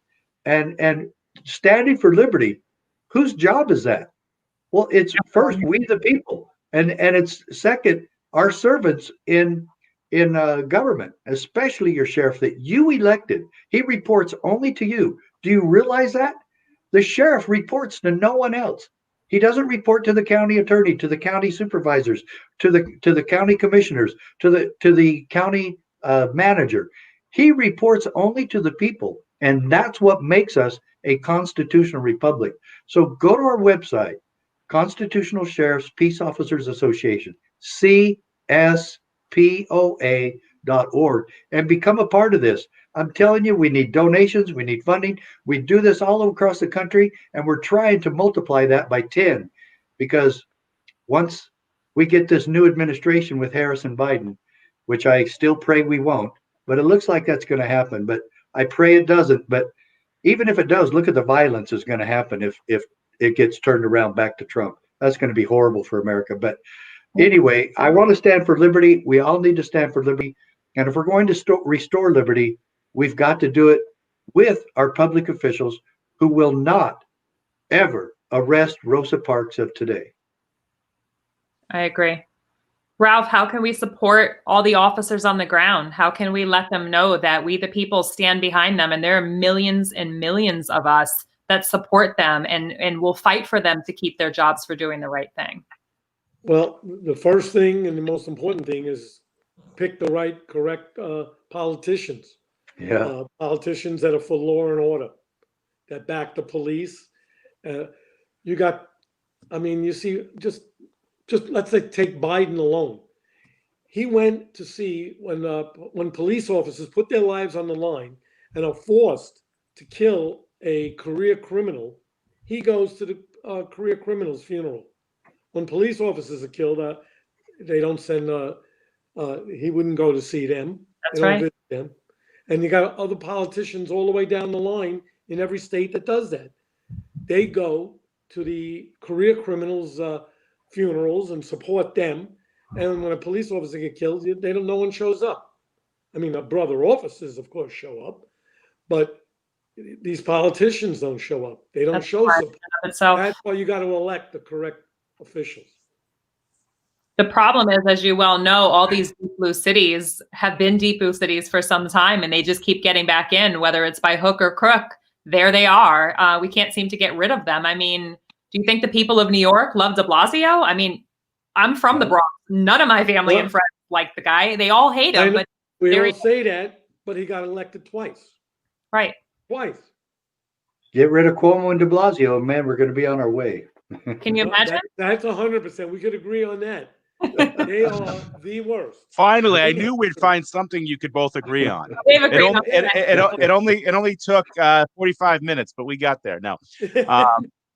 And standing for liberty, whose job is that? Well, it's first we the people, and it's second our servants in government, especially your sheriff that you elected. He reports only to you. Do you realize that? The sheriff reports to no one else. He doesn't report to the county attorney, to the county supervisors, to the county commissioners, to the county manager. He reports only to the people, and that's what makes us a constitutional republic. So go to our website, Constitutional Sheriffs Peace Officers Association, cspoa.org, and become a part of this. I'm telling you, we need donations, we need funding. We do this all across the country, and we're trying to multiply that by 10, because once we get this new administration with Harris and Biden, which I still pray we won't, but it looks like that's going to happen. But I pray it doesn't. But even if it does, look at the violence that's going to happen if it gets turned around back to Trump. That's going to be horrible for America. But anyway, I want to stand for liberty. We all need to stand for liberty. And if we're going to restore liberty, we've got to do it with our public officials who will not ever arrest Rosa Parks of today. I agree. Ralph, how can we support all the officers on the ground? How can we let them know that we, the people, stand behind them? And there are millions and millions of us that support them and will fight for them to keep their jobs for doing the right thing. Well, the first thing and the most important thing is pick the right, correct politicians. Yeah. Politicians that are for law and order, that back the police. You see, just let's say take Biden alone. He went to see when police officers put their lives on the line and are forced to kill a career criminal. He goes to the career criminal's funeral. When police officers are killed, they don't send. He wouldn't go to see them. That's They don't right. visit them. And you got other politicians all the way down the line in every state that does that. They go to the career criminals' funerals and support them. And when a police officer gets killed, no one shows up. I mean, the brother officers, of course, show up, but these politicians don't show up. They don't show support. So that's why you got to elect the correct officials. the problem is, as you well know, all these deep blue cities have been deep blue cities for some time, and they just keep getting back in, whether it's by hook or crook. There they are. We can't seem to get rid of them. I mean, do you think the people of New York love de Blasio? I mean, I'm from the Bronx. None of my family and friends like the guy. They all hate him. But we all say that, but he got elected twice. Right. Twice. Get rid of Cuomo and de Blasio, man, we're going to be on our way. Can you imagine? That's 100%. We could agree on that. They are the worst. Finally, I knew we'd find something you could both agree on. It only took 45 minutes, but we got there. No,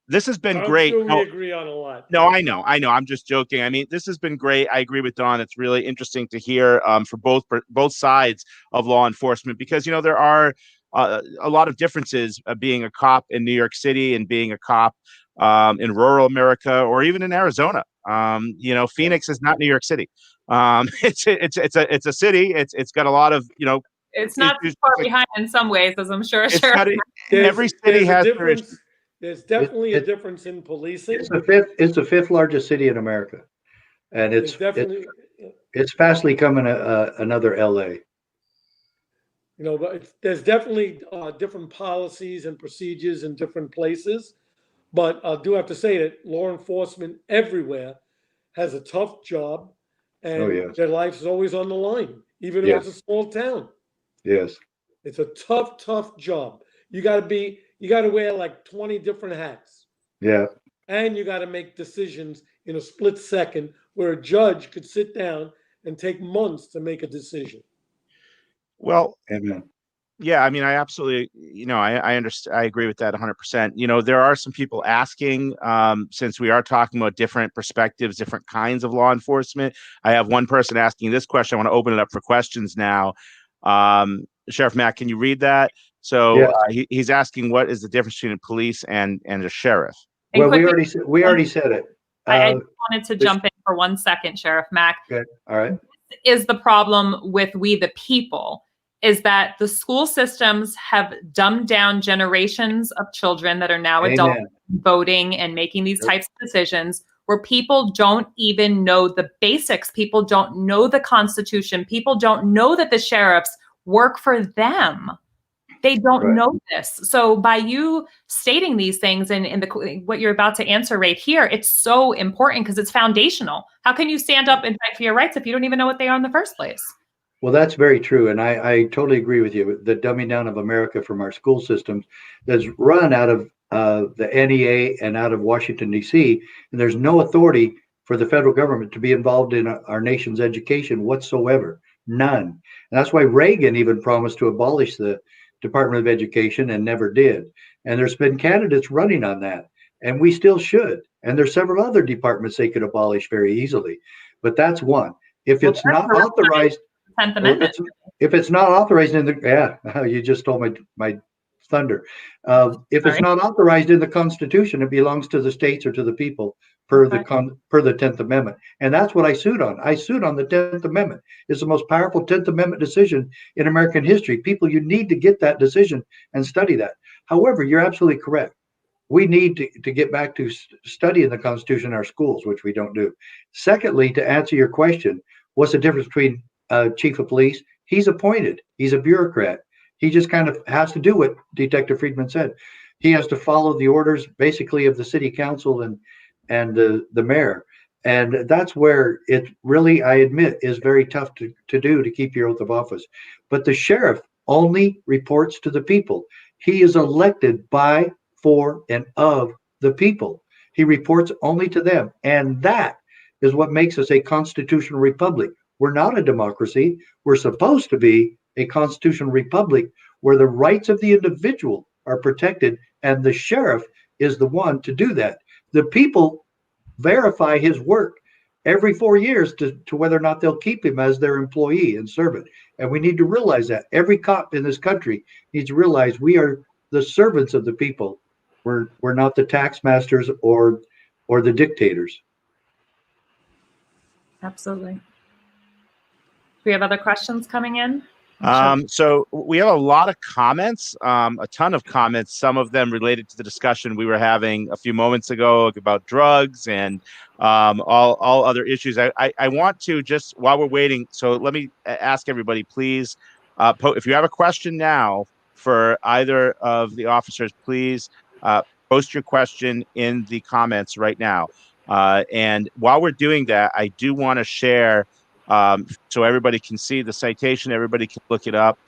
this has been great. Sure we agree on a lot. No, I know. I'm just joking. I mean, this has been great. I agree with Don. It's really interesting to hear for both sides of law enforcement, because there are a lot of differences being a cop in New York City and being a cop in rural America or even in Arizona. Phoenix is not New York City. It's a city. It's got a lot of It's not far behind in some ways, as I'm sure. Every city has. There's definitely a difference in policing. It's the fifth largest city in America, and it's fastly coming another LA. There's definitely different policies and procedures in different places. But I do have to say that law enforcement everywhere has a tough job, and their life is always on the line, even if it's a small town. Yes. It's a tough job. You got to wear like 20 different hats. Yeah. And you got to make decisions in a split second, where a judge could sit down and take months to make a decision. Well, amen. Yeah, I mean, I absolutely, I understand. I agree with that 100%. There are some people asking, since we are talking about different perspectives, different kinds of law enforcement. I have one person asking this question. I want to open it up for questions now. Sheriff Mack, can you read that? So he's asking, what is the difference between a police and a sheriff? Well, we already said it. I wanted to jump in for 1 second, Sheriff Mack. Okay. All right. This is the problem with we the people, is that the school systems have dumbed down generations of children that are now adults voting and making these types of decisions, where people don't even know the basics. People don't know the Constitution. People don't know that the sheriffs work for them. They don't know this. So by you stating these things and what you're about to answer right here, it's so important because it's foundational. How can you stand up and fight for your rights if you don't even know what they are in the first place? Well, that's very true. And I totally agree with you. The dumbing down of America from our school systems that's run out of the NEA and out of Washington, D.C. And there's no authority for the federal government to be involved in our nation's education whatsoever. None. And that's why Reagan even promised to abolish the Department of Education and never did. And there's been candidates running on that. And we still should. And there's several other departments they could abolish very easily. But that's one. If it's not authorized. If it's not authorized in the you just stole my thunder. If it's not authorized in the Constitution, it belongs to the states or to the people per the 10th Amendment. And that's what I sued on. I sued on the 10th Amendment. It's the most powerful 10th Amendment decision in American history. People, you need to get that decision and study that. However, you're absolutely correct. We need to get back to studying the Constitution in our schools, which we don't do. Secondly, to answer your question, what's the difference between chief of police? He's appointed. He's a bureaucrat. He just kind of has to do what Detective Friedman said. He has to follow the orders, basically, of the city council and the mayor. And that's where it really, I admit, is very tough to do, to keep your oath of office. But the sheriff only reports to the people. He is elected by, for, and of the people. He reports only to them. And that is what makes us a constitutional republic. We're not a democracy. We're supposed to be a constitutional republic where the rights of the individual are protected, and the sheriff is the one to do that. The people verify his work every 4 years to whether or not they'll keep him as their employee and servant. And we need to realize that. Every cop in this country needs to realize we are the servants of the people. We're not the tax masters or the dictators. Absolutely. Do we have other questions coming in? So we have a lot of comments, a ton of comments, some of them related to the discussion we were having a few moments ago about drugs and all other issues. I want to just, while we're waiting, so let me ask everybody, please, if you have a question now for either of the officers, please post your question in the comments right now. And while we're doing that, I do want to share so everybody can see the citation, everybody can look it up.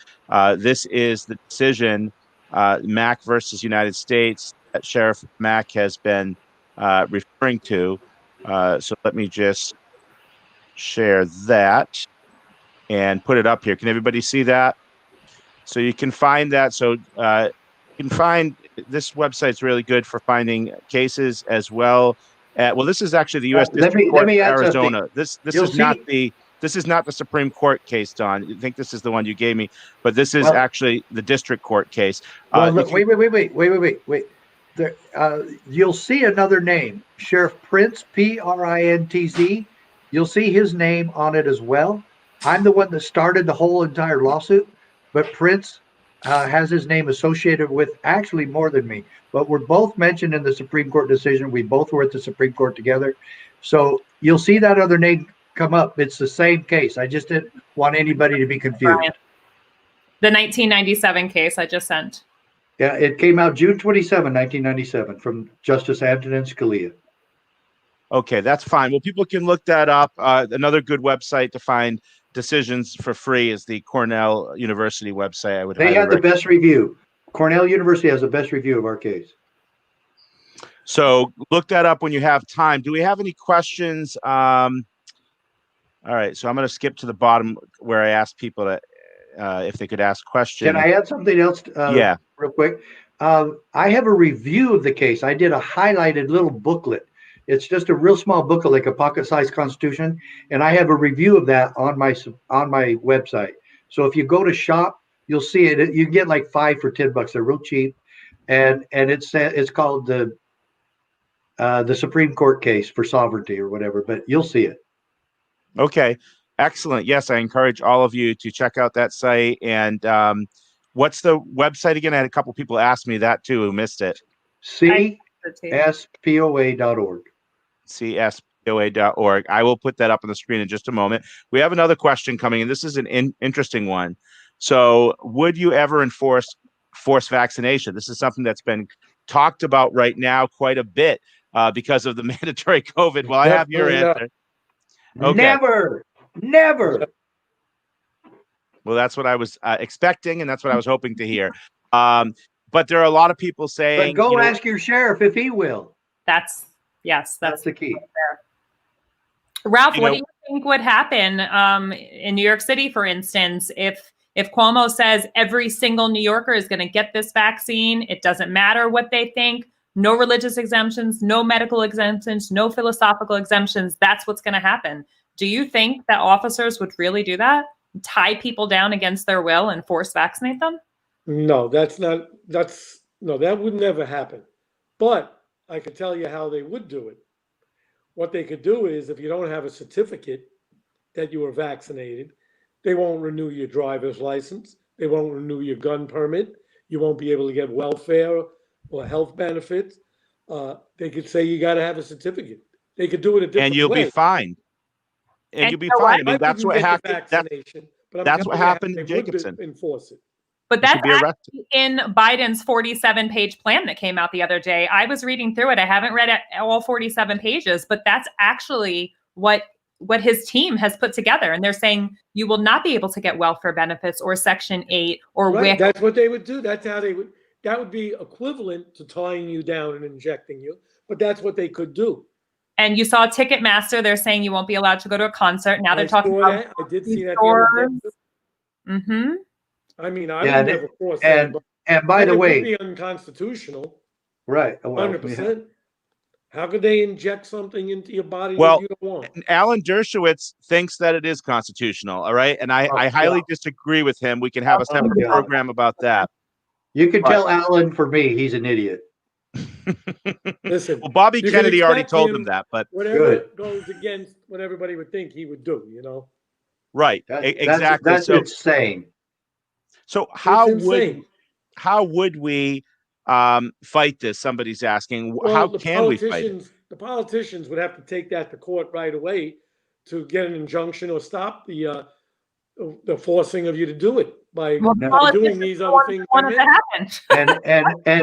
This is the decision, Mack versus United States, that Sheriff Mack has been referring to. So let me just share that and put it up here. Can everybody see that? So you can find that. So you can find, this website's really good for finding cases as well. Well, this is actually the U.S. District Court for Arizona. This is not the Supreme Court case, Don. I think this is the one you gave me, but this is actually the district court case. Look, wait. There, you'll see another name, Sheriff Prince, Printz. You'll see his name on it as well. I'm the one that started the whole entire lawsuit, but Prince has his name associated with actually more than me. But we're both mentioned in the Supreme Court decision. We both were at the Supreme Court together. So you'll see that other name come up. It's the same case. I just didn't want anybody to be confused. Brian. The 1997 case I just sent. Yeah, it came out June 27, 1997 from Justice Antonin Scalia. Okay, that's fine. Well, people can look that up. Another good website to find decisions for free is the Cornell University website. They had the best review. Cornell University has the best review of our case. So look that up when you have time. Do we have any questions? All right, so I'm going to skip to the bottom where I asked people to, if they could ask questions. Can I add something else? Yeah. Real quick. I have a review of the case. I did a highlighted little booklet. It's just a real small booklet, like a pocket-sized Constitution, and I have a review of that on my website. So if you go to shop, you'll see it. You can get like 5 for $10. They're real cheap, and it's called the Supreme Court case for sovereignty or whatever. But you'll see it. Okay, excellent. Yes, I encourage all of you to check out that site. And what's the website again? I had a couple people ask me that too who missed it. CSPOA.org. CSPOA.org. I will put that up on the screen in just a moment. We have another question coming in. This is an interesting one. So would you ever enforce forced vaccination? This is something that's been talked about right now quite a bit because of the mandatory COVID. Well, I have your answer. Okay. Never. Well, that's what I was expecting, and that's what I was hoping to hear. But there are a lot of people saying, but go ask your sheriff if he will. That's the key. Ralph, what do you think would happen in New York City, for instance, if Cuomo says every single New Yorker is going to get this vaccine? It doesn't matter what they think. No religious exemptions, no medical exemptions, no philosophical exemptions. That's what's going to happen. Do you think that officers would really do that? Tie people down against their will and force vaccinate them? No, that would never happen. But I could tell you how they would do it. What they could do is, if you don't have a certificate that you were vaccinated, they won't renew your driver's license. They won't renew your gun permit. You won't be able to get welfare or health benefits. They could say you got to have a certificate. They could do it a different way. And you'll be fined. And you'll be fine. I mean, that's what happened. That's what happened in Jacobson. Enforce it. But that's actually in Biden's 47-page plan that came out the other day. I was reading through it. I haven't read all 47 pages, but that's actually what his team has put together. And they're saying you will not be able to get welfare benefits or Section 8 or WIC. That's what they would do. That's how they would. That would be equivalent to tying you down and injecting you. But that's what they could do. And you saw Ticketmaster. They're saying you won't be allowed to go to a concert. Now they're talking saw about that. I did see that the stores. other day. Mm-hmm. I mean, I Yeah, would never force anybody. and by the It way, would be unconstitutional. right? Well, 100%. How could they inject something into your body Well, that you don't want? Alan Dershowitz thinks that it is constitutional. All right. And I highly disagree with him. We can have a separate yeah. program about that. You can tell Alan for me, he's an idiot. Listen, Well, Bobby you can Kennedy already expect told him him that, but whatever goes against what everybody would think he would do, you know? right. Exactly. That's insane. So It's how would we fight this? Somebody's asking. Well, how can we fight it? The politicians would have to take that to court right away to get an injunction or stop the forcing of you to do it by doing these other things. And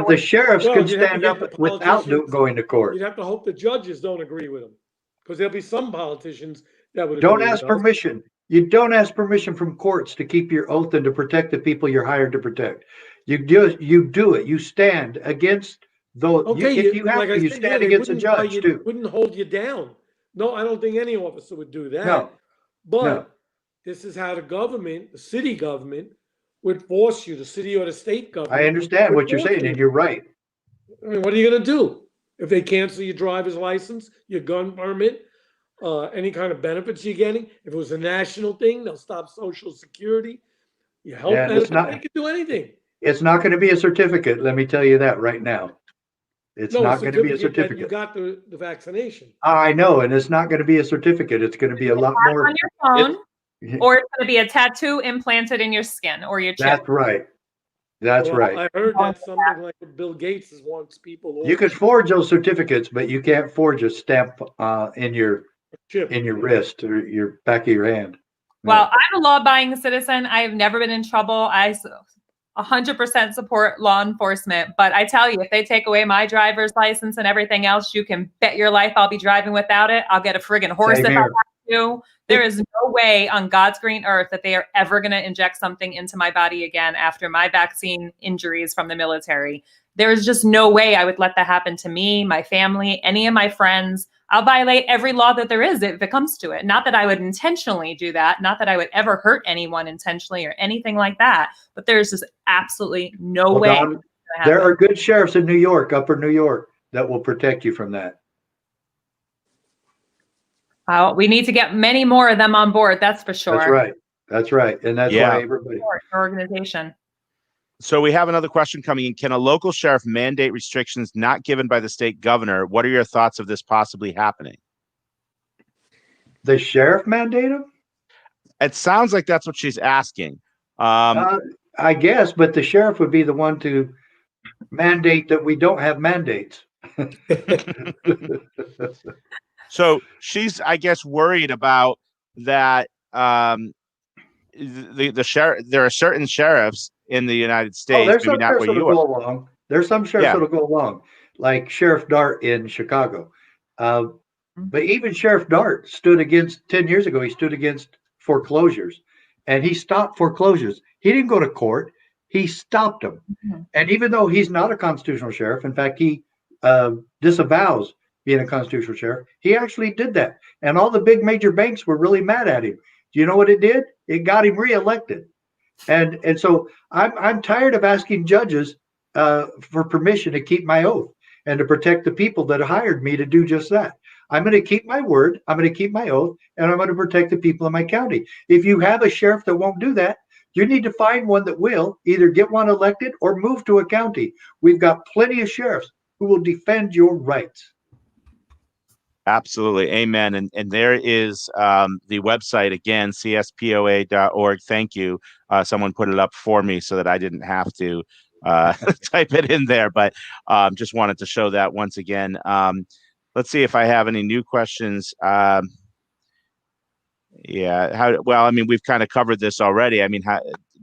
the sheriffs Well, can you'd have to stand get up the without politicians- going to court. You'd have to hope the judges don't agree with them, because there'll be some politicians that would Don't agree ask with us. permission. You don't ask permission from courts to keep your oath and to protect the people you're hired to protect. You do it. You stand against those. Okay, If you have like I to, you said, stand they against a wouldn't buy judge you- too. Wouldn't hold you down. No, I don't think any officer would do that. No. But No. this is how the government, the city government, would force you, the city or the state government. I understand would what you're force saying, you. and you're right. I mean, what are you going to do if they cancel your driver's license, your gun permit, any kind of benefits you're getting? If it was a national thing, they'll stop Social Security, your health And it's benefits. not- They could do anything. It's not going to be a certificate. Let me tell you that right now. It's not going to be a that You certificate. got the vaccination. I know, and it's not going to be a certificate. It's going to be a lot more. On your phone, or it's going to be a tattoo implanted in your skin or your chip. That's right. That's Well, right. I heard that's something like Bill Gates wants people. You could forge those certificates, but you can't forge a stamp in your chip wrist or your back of your hand. Well, I'm a law-abiding citizen. I have never been in trouble. I 100% support law enforcement. But I tell you, if they take away my driver's license and everything else, you can bet your life I'll be driving without it. I'll get a friggin' horse Same if I here. have to. There is no way on God's green earth that they are ever going to inject something into my body again after my vaccine injuries from the military. There is just no way I would let that happen to me, my family, any of my friends. I'll violate every law that there is if it comes to it. Not that I would intentionally do that. Not that I would ever hurt anyone intentionally or anything like that. But there's just absolutely no way. Don, there are good sheriffs in New York, upper New York, that will protect you from that. We need to get many more of them on board. That's for sure. That's right. That's right. And that's why everybody. Your organization. So we have another question coming in. Can a local sheriff mandate restrictions not given by the state governor? What are your thoughts of this possibly happening? The sheriff mandate them? It sounds like that's what she's asking. I guess, but the sheriff would be the one to mandate that we don't have mandates. So she's, I guess, worried about that. The sheriff. There are certain sheriffs in the United States. There's some maybe not sheriffs where that'll you go are. along. There's some sheriffs that'll go along, like Sheriff Dart in Chicago. But even Sheriff Dart stood against 10 years ago. He stood against foreclosures, and he stopped foreclosures. He didn't go to court. He stopped them. And even though he's not a constitutional sheriff, in fact, he disavows being a constitutional sheriff. He actually did that. And all the big major banks were really mad at him. Do you know what it did? It got him reelected. And so I'm tired of asking judges for permission to keep my oath and to protect the people that hired me to do just that. I'm going to keep my word. I'm going to keep my oath, and I'm going to protect the people in my county. If you have a sheriff that won't do that, you need to find one that will either get one elected or move to a county. We've got plenty of sheriffs who will defend your rights. Absolutely. Amen. And there is the website again, cspoa.org. Thank you. Someone put it up for me so that I didn't have to type it in there, but just wanted to show that once again. Let's see if I have any new questions. We've kind of covered this already. I mean,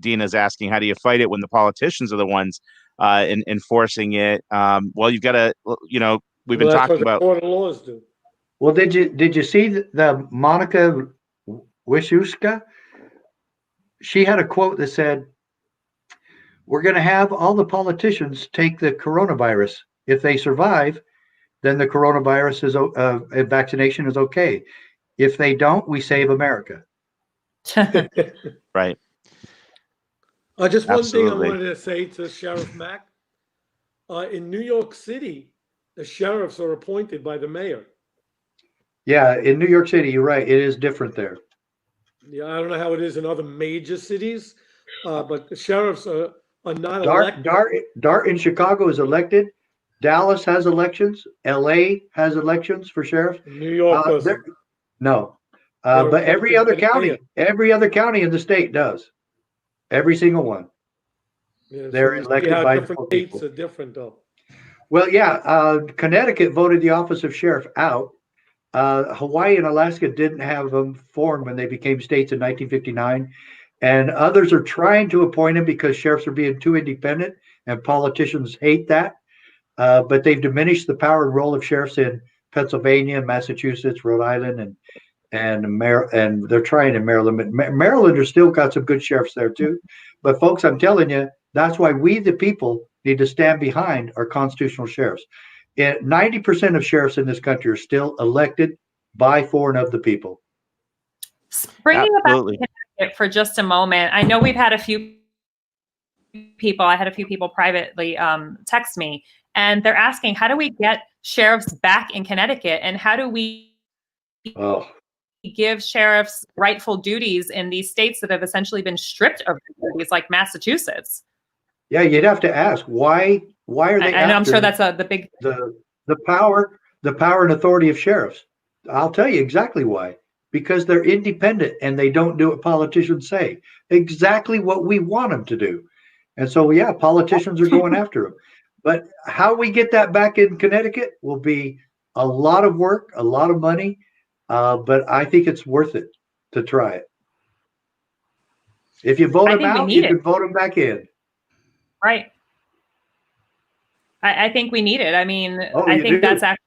Dina's asking, how do you fight it when the politicians are the ones enforcing it? Well, you've got to, we've been talking about. That's what the court of laws do. Well, did you see the Monica Wiszuska? She had a quote that said, "We're going to have all the politicians take the coronavirus. If they survive, then the coronavirus vaccination is okay. If they don't, we save America. Right. Just one thing I Absolutely. wanted to say to Sheriff Mack. In New York City, the sheriffs are appointed by the mayor. Yeah, in New York City, you're right. It is different there. Yeah, I don't know how it is in other major cities, but the sheriffs are not elected. Dart in Chicago is elected. Dallas has elections. LA has elections for sheriff. New York doesn't. No. They're But every appointed other by the county in the state does. Every single one. Yeah, They're so you see elected how by different people. states are different, though. Well, yeah, Connecticut voted the office of sheriff out. Hawaii and Alaska didn't have them formed when they became states in 1959. And others are trying to appoint them because sheriffs are being too independent, and politicians hate that. But they've diminished the power and role of sheriffs in Pennsylvania, Massachusetts, Rhode Island, and they're trying in Maryland. But Maryland has still got some good sheriffs there too. But folks, I'm telling you, that's why we, the people, need to stand behind our constitutional sheriffs. 90% of sheriffs in this country are still elected by, for, and of the people. Bringing it back to Connecticut for just a moment, I know we've had a few people, I had a few people privately text me, and they're asking, how do we get sheriffs back in Connecticut? And how do we give sheriffs rightful duties in these states that have essentially been stripped of their duties, like Massachusetts? Yeah, you'd have to ask why are they? I know, I'm sure that's the big the power and authority of sheriffs. I'll tell you exactly why. Because they're independent and they don't do what politicians say. Exactly what we want them to do. And so, yeah, politicians are going after them. But how we get that back in Connecticut will be a lot of work, a lot of money. But I think it's worth it to try it. If you vote them out, you can vote them back in. Right. I think we need it. I mean, I think that's actually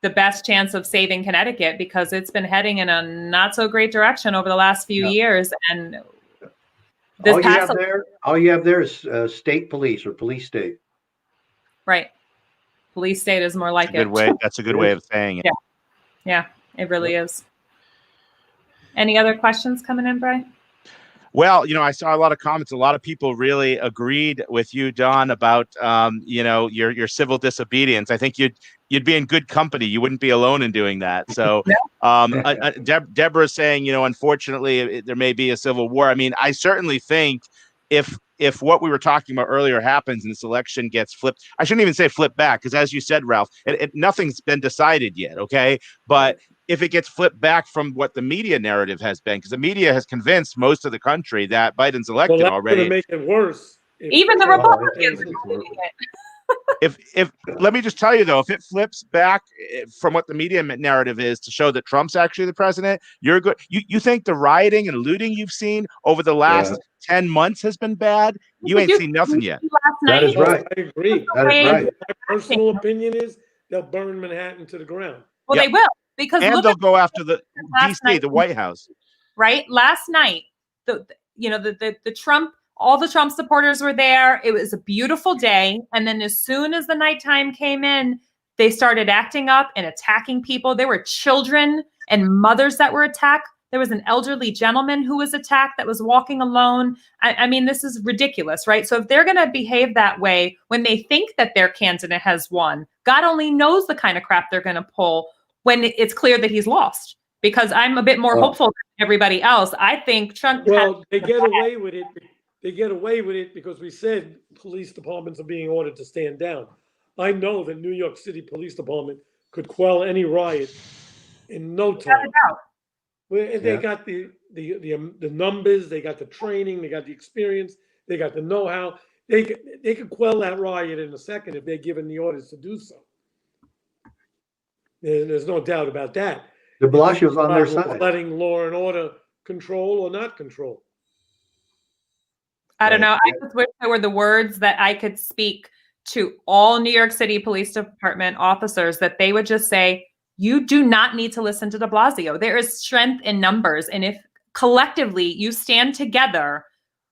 the best chance of saving Connecticut, because it's been heading in a not so great direction over the last few years. And this all you have there is state police or police state. Right. Police state is more like it. That's a good way of saying it. Yeah. Yeah, it really is. Any other questions coming in, Brian? Well, I saw a lot of comments. A lot of people really agreed with you, Don, about your civil disobedience. I think you'd be in good company. You wouldn't be alone in doing that. So, Deborah's saying, unfortunately, there may be a civil war. I mean, I certainly think if what we were talking about earlier happens and this election gets flipped, I shouldn't even say flip back, because as you said, Ralph, nothing's been decided yet. Okay, but if it gets flipped back from what the media narrative has been, because the media has convinced most of the country that Biden's elected already. Going to make it worse. Even the Republicans. If let me just tell you, though, if it flips back from what the media narrative is to show that Trump's actually the president, you're good. You think the rioting and looting you've seen over the last 10 months has been bad? You ain't seen nothing yet. That is right. I agree. That is right. My personal opinion is they'll burn Manhattan to the ground. Well, they will, because they'll go after the DC, the White House. Right. Last night, the Trump. All the Trump supporters were there. It was a beautiful day. And then as soon as the nighttime came in, they started acting up and attacking people. There were children and mothers that were attacked. There was an elderly gentleman who was attacked that was walking alone. I mean, this is ridiculous, right? So if they're going to behave that way when they think that their candidate has won, God only knows the kind of crap they're going to pull when it's clear that he's lost. Because I'm a bit more hopeful than everybody else. I think Trump. Well, they get away with it. They get away with it because we said police departments are being ordered to stand down. I know that New York City Police Department could quell any riot in no time. They got the numbers, they got the training, they got the experience, they got the know-how. They could quell that riot in a second if they're given the orders to do so. There's no doubt about that. De Blasio's on their side. Letting law and order control or not control. I don't know. I just wish there were the words that I could speak to all New York City Police Department officers, that they would just say, you do not need to listen to de Blasio. There is strength in numbers. And if collectively you stand together,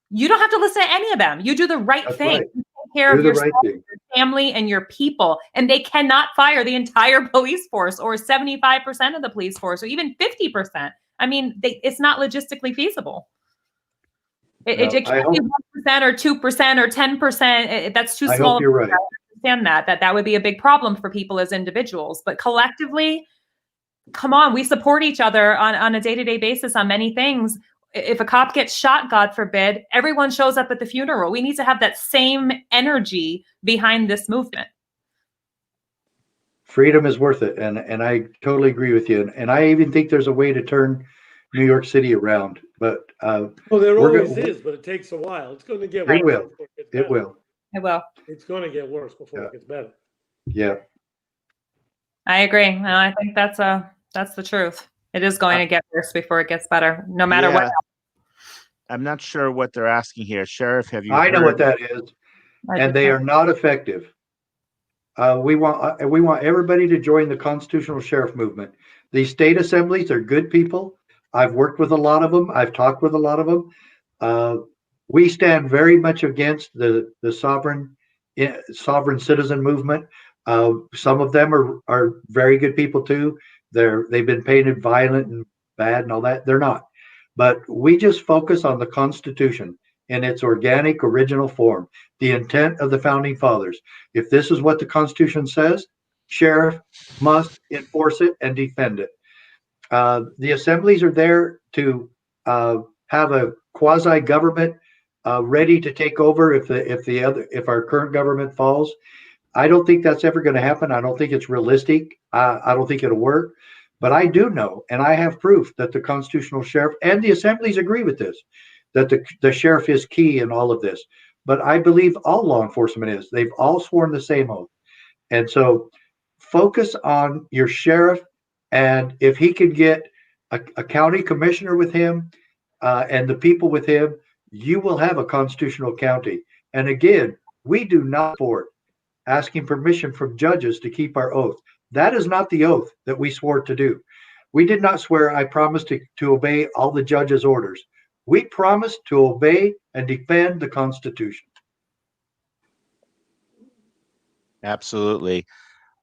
you don't have to listen to any of them. You do the right thing. Right. You take care Do of the yourself, right thing. your family, and your people. And they cannot fire the entire police force or 75% of the police force or even 50%. I mean, it's not logistically feasible. It can't be 1% or 2% or 10%. That's too small. I hope you're right. I understand that would be a big problem for people as individuals. But collectively, come on, we support each other on a day-to-day basis on many things. If a cop gets shot, God forbid, everyone shows up at the funeral. We need to have that same energy behind this movement. Freedom is worth it. And I totally agree with you. And I even think there's a way to turn New York City around. But well, there always is, but it takes a while. It's going to get worse. It will. It will. It will. It's going to get worse before it gets better. Yeah. I agree. No, I think that's the truth. It is going to get worse before it gets better, no matter what. I'm not sure what they're asking here. Sheriff, have you I know what that is. And they are not effective. We want everybody to join the constitutional sheriff movement. These state assemblies are good people. I've worked with a lot of them. I've talked with a lot of them. We stand very much against the sovereign citizen movement. Some of them are very good people too. They've been painted violent and bad and all that. They're not. But we just focus on the Constitution in its organic, original form, the intent of the founding fathers. If this is what the Constitution says, sheriff must enforce it and defend it. The assemblies are there to have a quasi-government ready to take over if our current government falls. I don't think that's ever going to happen. I don't think it's realistic. I don't think it'll work. But I do know, and I have proof that the constitutional sheriff and the assemblies agree with this, that the sheriff is key in all of this. But I believe all law enforcement is. They've all sworn the same oath. And so focus on your sheriff, and if he can get a county commissioner with him and the people with him, you will have a constitutional county. And again, we do not support asking permission from judges to keep our oath. That is not the oath that we swore to do. We did not swear, I promised to obey all the judges' orders. We promised to obey and defend the Constitution. Absolutely.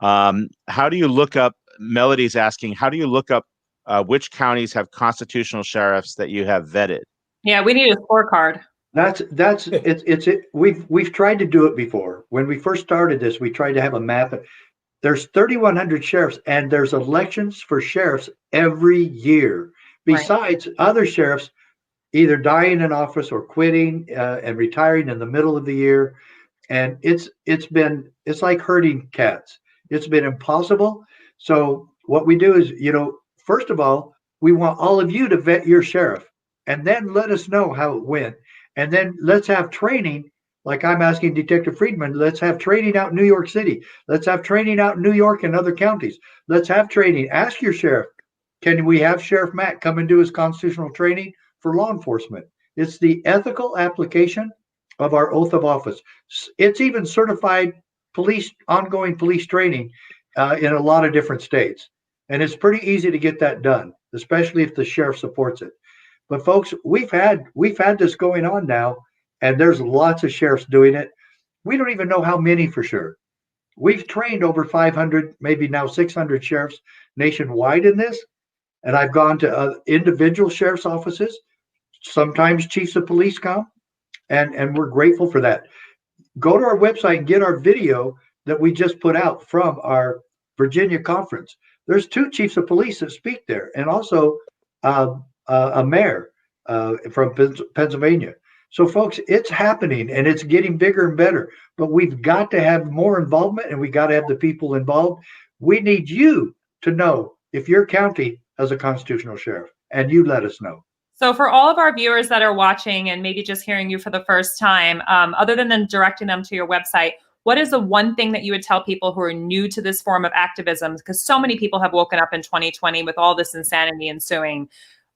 How do you look up, Melody's asking, how do you look up which counties have constitutional sheriffs that you have vetted? Yeah, we need a scorecard. We've tried to do it before. When we first started this, we tried to have a map. There's 3,100 sheriffs, and there's elections for sheriffs every year. Besides other sheriffs either dying in office or quitting and retiring in the middle of the year. And it's like herding cats. It's been impossible. So what we do is, first of all, we want all of you to vet your sheriff, and then let us know how it went. And then let's have training, like I'm asking Detective Friedman, let's have training out in New York City. Let's have training out in New York and other counties. Let's have training. Ask your sheriff, can we have Sheriff Mack come and do his constitutional training for law enforcement? It's the ethical application of our oath of office. It's even certified ongoing police training in a lot of different states. And it's pretty easy to get that done, especially if the sheriff supports it. But folks, we've had this going on now, and there's lots of sheriffs doing it. We don't even know how many for sure. We've trained over 500, maybe now 600 sheriffs nationwide in this. And I've gone to individual sheriff's offices. Sometimes chiefs of police come, and we're grateful for that. Go to our website and get our video that we just put out from our Virginia conference. There's 2 chiefs of police that speak there, and also a mayor from Pennsylvania. So folks, it's happening, and it's getting bigger and better, but we've got to have more involvement, and we got to have the people involved. We need you to know if your county has a constitutional sheriff, and you let us know. So for all of our viewers that are watching and maybe just hearing you for the first time, other than directing them to your website, what is the one thing that you would tell people who are new to this form of activism? Because so many people have woken up in 2020 with all this insanity ensuing.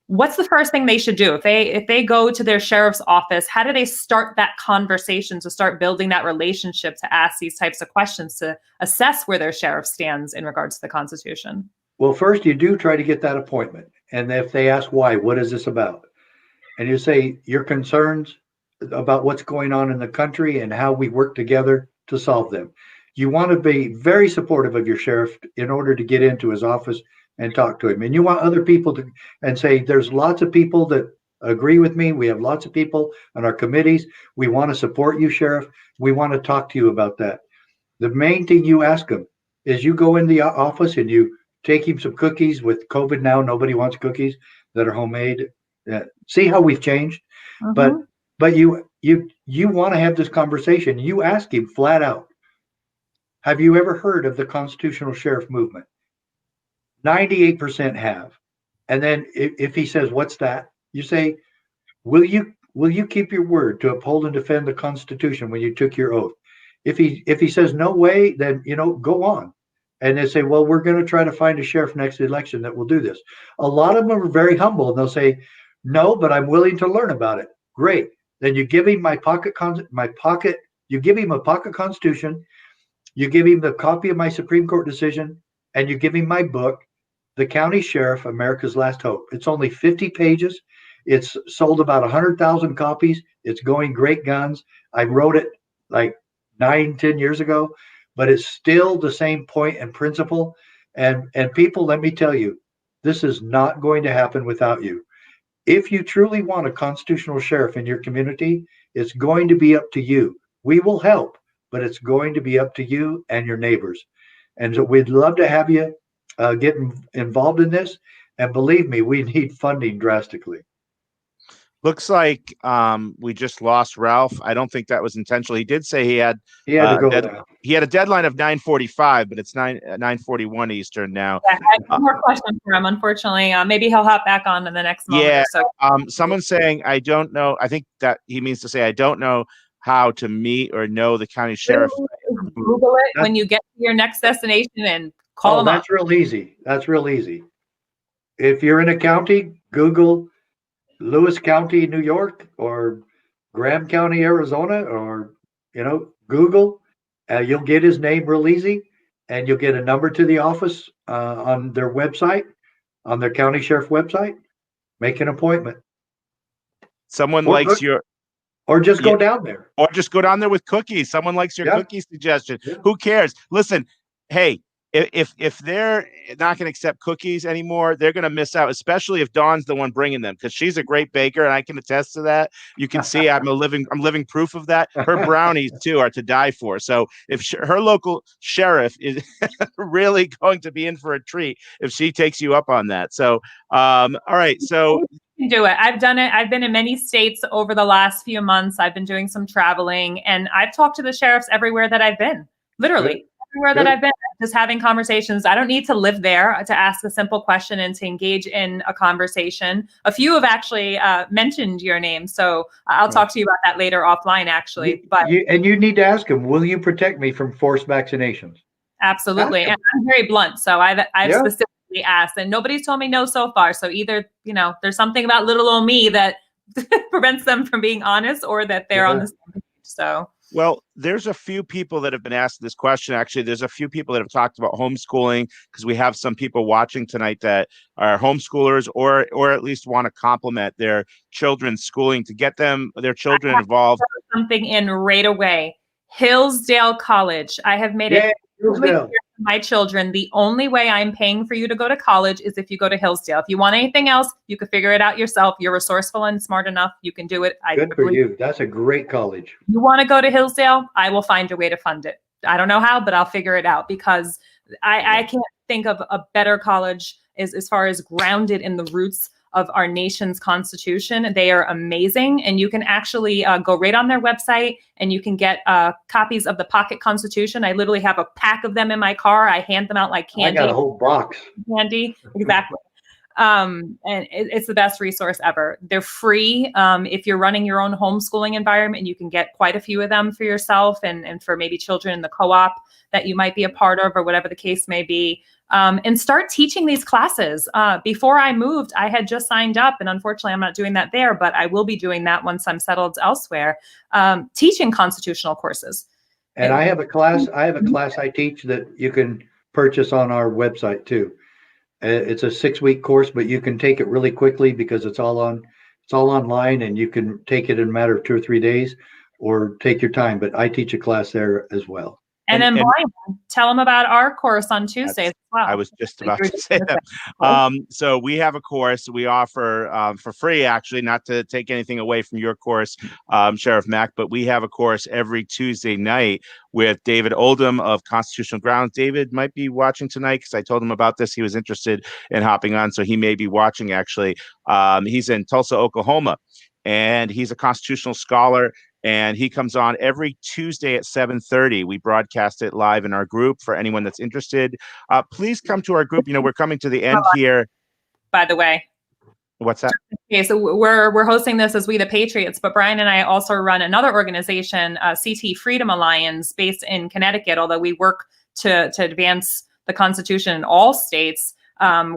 What's the first thing they should do? If they go to their sheriff's office, how do they start that conversation to start building that relationship to ask these types of questions to assess where their sheriff stands in regards to the Constitution? Well, first you do try to get that appointment. And if they ask why, what is this about? And you say your concerns about what's going on in the country and how we work together to solve them. You want to be very supportive of your sheriff in order to get into his office and talk to him. And you want other people to, and say, there's lots of people that agree with me. We have lots of people on our committees. We want to support you, Sheriff. We want to talk to you about that. The main thing you ask him is you go in the office and you take him some cookies. With COVID now, nobody wants cookies that are homemade. See how we've changed? Mhm. But you want to have this conversation. You ask him flat out, have you ever heard of the constitutional sheriff movement? 98% have. And then if he says, what's that? You say, will you keep your word to uphold and defend the Constitution when you took your oath? If he says no way, then go on. And they say, well, we're going to try to find a sheriff next election that will do this. A lot of them are very humble and they'll say, no, but I'm willing to learn about it. Great. Then you give him you give him a pocket constitution, you give him the copy of my Supreme Court decision, and you give him my book, The County Sheriff, America's Last Hope. It's only 50 pages. It's sold about 100,000 copies. It's going great guns. I wrote it like 9-10 years ago, but it's still the same point and principle. And people, let me tell you, this is not going to happen without you. If you truly want a constitutional sheriff in your community, it's going to be up to you. We will help, but it's going to be up to you and your neighbors. And so we'd love to have you get involved in this. And believe me, we need funding drastically. Looks like we just lost Ralph. I don't think that was intentional. He did say he had to go now. He had a deadline of 9:45, but it's 9:41 Eastern now. Yeah, I have more questions for him. Unfortunately, maybe he'll hop back on in the next moment. Yeah. Or so. Someone's saying, I don't know. I think that he means to say, I don't know how to meet or know the county sheriff. Google it when you get to your next destination and call him up. That's real easy. That's real easy. If you're in a county, Google Lewis County, New York, or Graham County, Arizona, or Google. You'll get his name real easy, and you'll get a number to the office on their website, on their county sheriff website. Make an appointment. Someone likes your, or just go down there, or just go down there with cookies. Someone likes your cookie suggestion. Yeah. Who cares? Listen, hey. If they're not going to accept cookies anymore, they're going to miss out, especially if Dawn's the one bringing them, because she's a great baker and I can attest to that. You can see I'm living proof of that. Her brownies too are to die for. So if her local sheriff is really going to be in for a treat if she takes you up on that. So all right, so you can do it. I've done it. I've been in many states over the last few months. I've been doing some traveling, and I've talked to the sheriffs everywhere that I've been. Literally. Good. Everywhere that I've been, just having conversations. I don't need to live there to ask a simple question and to engage in a conversation. A few have actually mentioned your name, so I'll talk to you about that later offline, actually. You need to ask them, will you protect me from forced vaccinations? Absolutely. And I'm very blunt, so I've specifically asked, and nobody's told me no so far. So either, there's something about little old me that prevents them from being honest, or that they're on the same page. So. Well, there's a few people that have been asked this question. Actually, there's a few people that have talked about homeschooling, because we have some people watching tonight that are homeschoolers or at least want to complement their children's schooling to get their children involved. Something in right away. Hillsdale College. I have made it clear to my children, the only way I'm paying for you to go to college is if you go to Hillsdale. If you want anything else, you can figure it out yourself. You're resourceful and smart enough. You can do it. Good for you. That's a great college. You want to go to Hillsdale? I will find a way to fund it. I don't know how, but I'll figure it out, because I can't think of a better college as far as grounded in the roots of our nation's Constitution. They are amazing. And you can actually go right on their website and you can get copies of the Pocket Constitution. I literally have a pack of them in my car. I hand them out like candy. I got a whole box. Candy, exactly. And it's the best resource ever. They're free. If you're running your own homeschooling environment, you can get quite a few of them for yourself and for maybe children in the co-op that you might be a part of, or whatever the case may be. And start teaching these classes. Before I moved, I had just signed up, and unfortunately I'm not doing that there, but I will be doing that once I'm settled elsewhere, teaching constitutional courses. And I have a class I teach that you can purchase on our website too. It's a 6-week course, but you can take it really quickly because it's all on It's all online, and you can take it in a matter of 2 or 3 days, or take your time. But I teach a class there as well. And then Brian, tell them about our course on Tuesdays as well. I was just about to say that. So we have a course we offer for free, actually, not to take anything away from your course, Sheriff Mack, but we have a course every Tuesday night with David Oldham of Constitutional Grounds. David might be watching tonight because I told him about this. He was interested in hopping on, so he may be watching, actually. He's in Tulsa, Oklahoma, and he's a constitutional scholar. And he comes on every Tuesday at 7:30. We broadcast it live in our group for anyone that's interested. Please come to our group. We're coming to the end here. By the way. What's that? Okay, so we're hosting this as We the Patriots, but Brian and I also run another organization, CT Freedom Alliance, based in Connecticut, although we work to advance the Constitution in all states.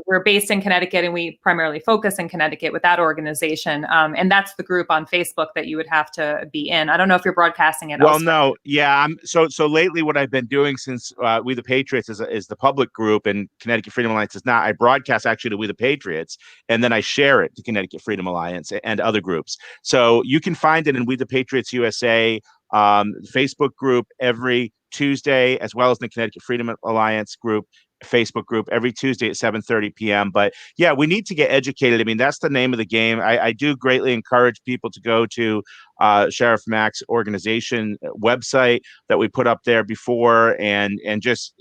We're based in Connecticut, and we primarily focus in Connecticut with that organization. And that's the group on Facebook that you would have to be in. I don't know if you're broadcasting it. Well, no. Yeah. So lately what I've been doing since We the Patriots is the public group, and Connecticut Freedom Alliance is not. I broadcast actually to We the Patriots, and then I share it to Connecticut Freedom Alliance and other groups. So you can find it in We the Patriots USA Facebook group every Tuesday, as well as the Connecticut Freedom Alliance group Facebook group every Tuesday at 7:30 p.m. But yeah, we need to get educated. I mean, that's the name of the game. I do greatly encourage people to go to Sheriff Mack's organization website that we put up there before, and just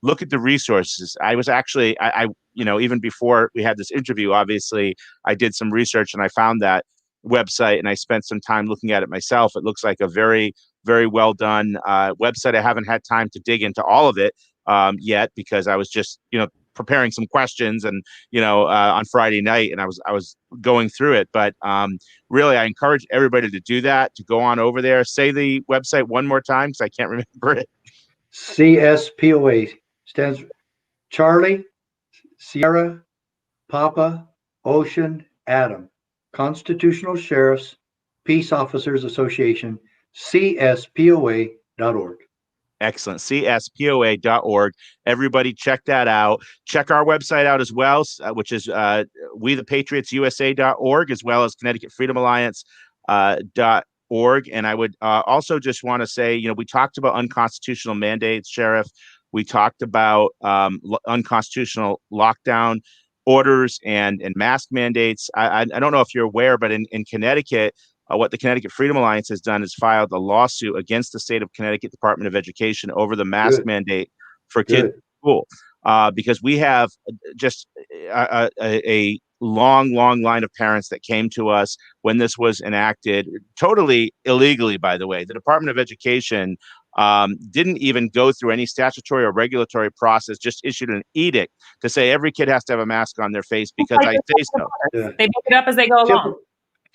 look at the resources. I was actually even before we had this interview, obviously I did some research and I found that website, and I spent some time looking at it myself. It looks like a very, very well done website. I haven't had time to dig into all of it yet, because I was just preparing some questions and on Friday night, and I was going through it. But really, I encourage everybody to do that, to go on over there. Say the website one more time, because I can't remember it. CSPOA stands Charlie, Sierra, Papa, Ocean, Adam, Constitutional Sheriffs Peace Officers Association, CSPOA.org. Excellent. CSPOA.org. Everybody check that out. Check our website out as well, which is WeThePatriotsUSA.org, as well as Connecticut Freedom Alliance .org. And I would also just want to say, we talked about unconstitutional mandates, Sheriff. We talked about unconstitutional lockdown orders and mask mandates. I don't know if you're aware, but in Connecticut, what the Connecticut Freedom Alliance has done is filed a lawsuit against the state of Connecticut Department of Education over the mask mandate for kids in school, because we have just a long line of parents that came to us when this was enacted, totally illegally, by the way. The Department of Education didn't even go through any statutory or regulatory process, just issued an edict to say every kid has to have a mask on their face because I say so. Yeah. They make it up as they go along.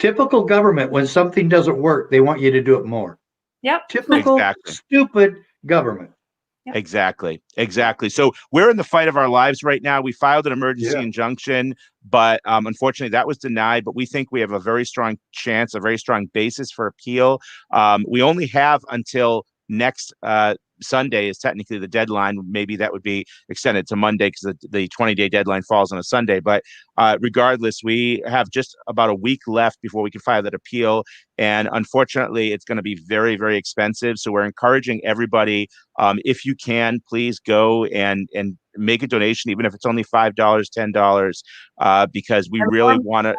Typical government, when something doesn't work, they want you to do it more. Yep. Typical stupid government. Yep. Exactly. So we're in the fight of our lives right now. We filed an emergency injunction, but unfortunately that was denied. But we think we have a very strong chance, a very strong basis for appeal. We only have until next Sunday is technically the deadline. Maybe that would be extended to Monday because the 20-day deadline falls on a Sunday. But regardless, we have just about a week left before we can file that appeal. And unfortunately, it's going to be very, very expensive. So we're encouraging everybody, if you can, please go and make a donation, even if it's only $5, $10, because we really want to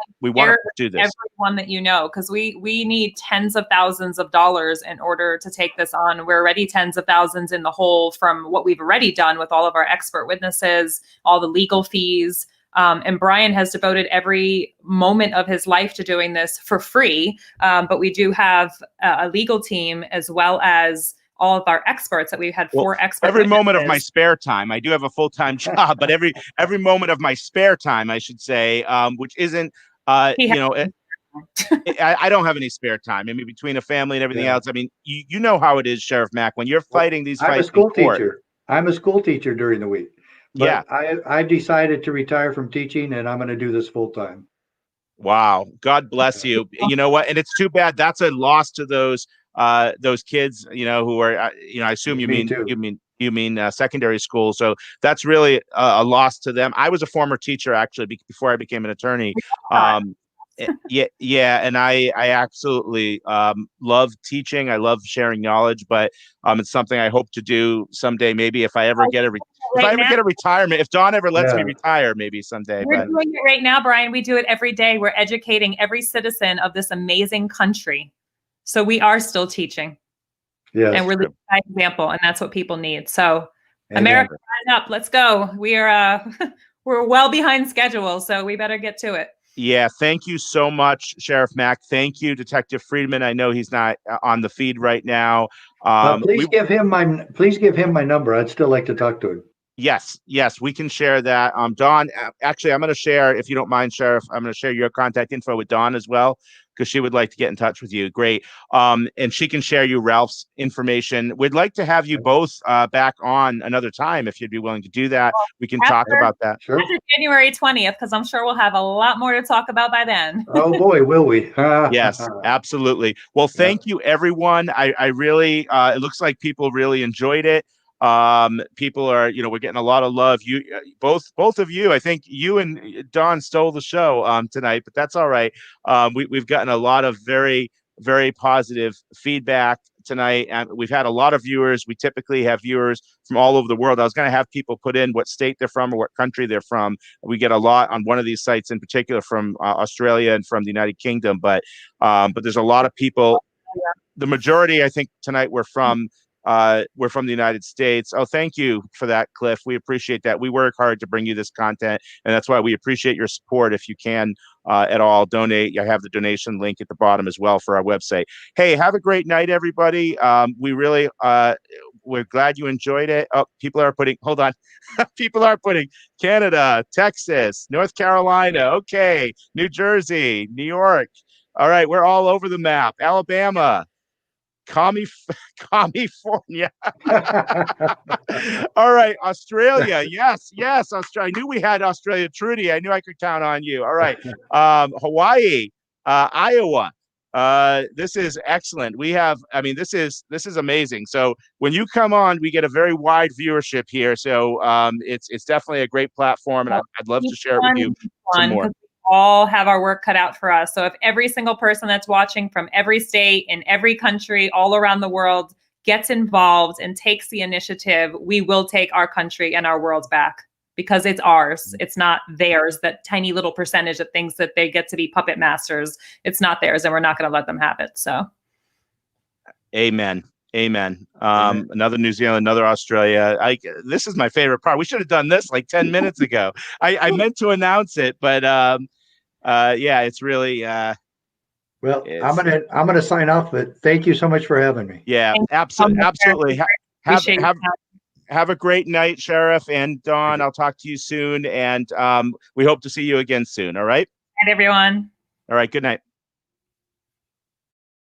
do this. Everyone that because we need tens of thousands of dollars in order to take this on. We're already tens of thousands in the hole from what we've already done with all of our expert witnesses, all the legal fees. And Brian has devoted every moment of his life to doing this for free. But we do have a legal team as well as all of our experts that we've had 4 experts. Every moment of my spare time, I do have a full-time job, but every moment of my spare time, I should say, which isn't, I don't have any spare time. I mean, between a family and everything else. I mean, you know how it is, Sheriff Mack, when you're fighting these fights. I'm a school teacher during the week. But I decided to retire from teaching, and I'm going to do this full time. Wow. God bless you. You know what? And it's too bad. That's a loss to those kids, who are, I assume you mean secondary school. So that's really a loss to them. I was a former teacher, actually, before I became an attorney. Yeah, and I absolutely love teaching. I love sharing knowledge, but it's something I hope to do someday. Maybe if I ever get a retirement, if Dawn ever lets me Yeah. retire, maybe someday. We're But doing it right now, Brian. We do it every day. We're educating every citizen of this amazing country. So we are still teaching. Yes. And we're leading by example, and that's what people need. So Amen. America, rise up. Let's go. We are we're well behind schedule, so we better get to it. yeah, thank you so much, Sheriff Mack. Thank you, Detective Friedman. I know he's not on the feed right now. Please give him my number. I'd still like to talk to him. Yes, we can share that. Dawn, actually, I'm going to share, if you don't mind, Sheriff, I'm going to share your contact info with Dawn as well, because she would like to get in touch with you. Great. And she can share you Ralph's information. We'd like to have you both back on another time if you'd be willing to do that. We can talk about that. Sure. After January 20th, because I'm sure we'll have a lot more to talk about by then. Oh boy, will we? Yes, absolutely. Well, thank you, everyone. I really, it looks like people really enjoyed it. People are, we're getting a lot of love. You both of you, I think you and Dawn stole the show tonight, but that's all right. We've gotten a lot of very, very positive feedback tonight, and we've had a lot of viewers. We typically have viewers from all over the world. I was going to have people put in what state they're from or what country they're from. We get a lot on one of these sites in particular from Australia and from the United Kingdom, but there's a lot of people. The majority, I think, tonight we're from the United States. Oh, thank you for that, Cliff. We appreciate that. We work hard to bring you this content, and that's why we appreciate your support. If you can at all, donate. I have the donation link at the bottom as well for our website. Hey, have a great night, everybody. We really, we're glad you enjoyed it. Oh, people are putting, hold on. People are putting Canada, Texas, North Carolina, okay, New Jersey, New York. All right, we're all over the map. Alabama. California. All right, Australia. Yes, Australia. I knew we had Australia. Trudy, I knew I could count on you. All right, Hawaii, Iowa. This is excellent. We have, this is amazing. So when you come on, we get a very wide viewership here. So it's definitely a great platform, and I'd love to share it with you some more. All have our work cut out for us. So if every single person that's watching from every state in every country all around the world gets involved and takes the initiative, we will take our country and our world back, because it's ours. It's not theirs. That tiny little percentage that thinks that they get to be puppet masters, it's not theirs, and we're not going to let them have it. So amen. Another New Zealand, another Australia. This is my favorite part. We should have done this like 10 minutes ago. I meant to announce it, but yeah, it's really well, I'm gonna sign off, but thank you so much for having me. Yeah, absolutely. Have a great night, Sheriff and Dawn. I'll talk to you soon, and we hope to see you again soon. All right. Good night, everyone. All right. Good night.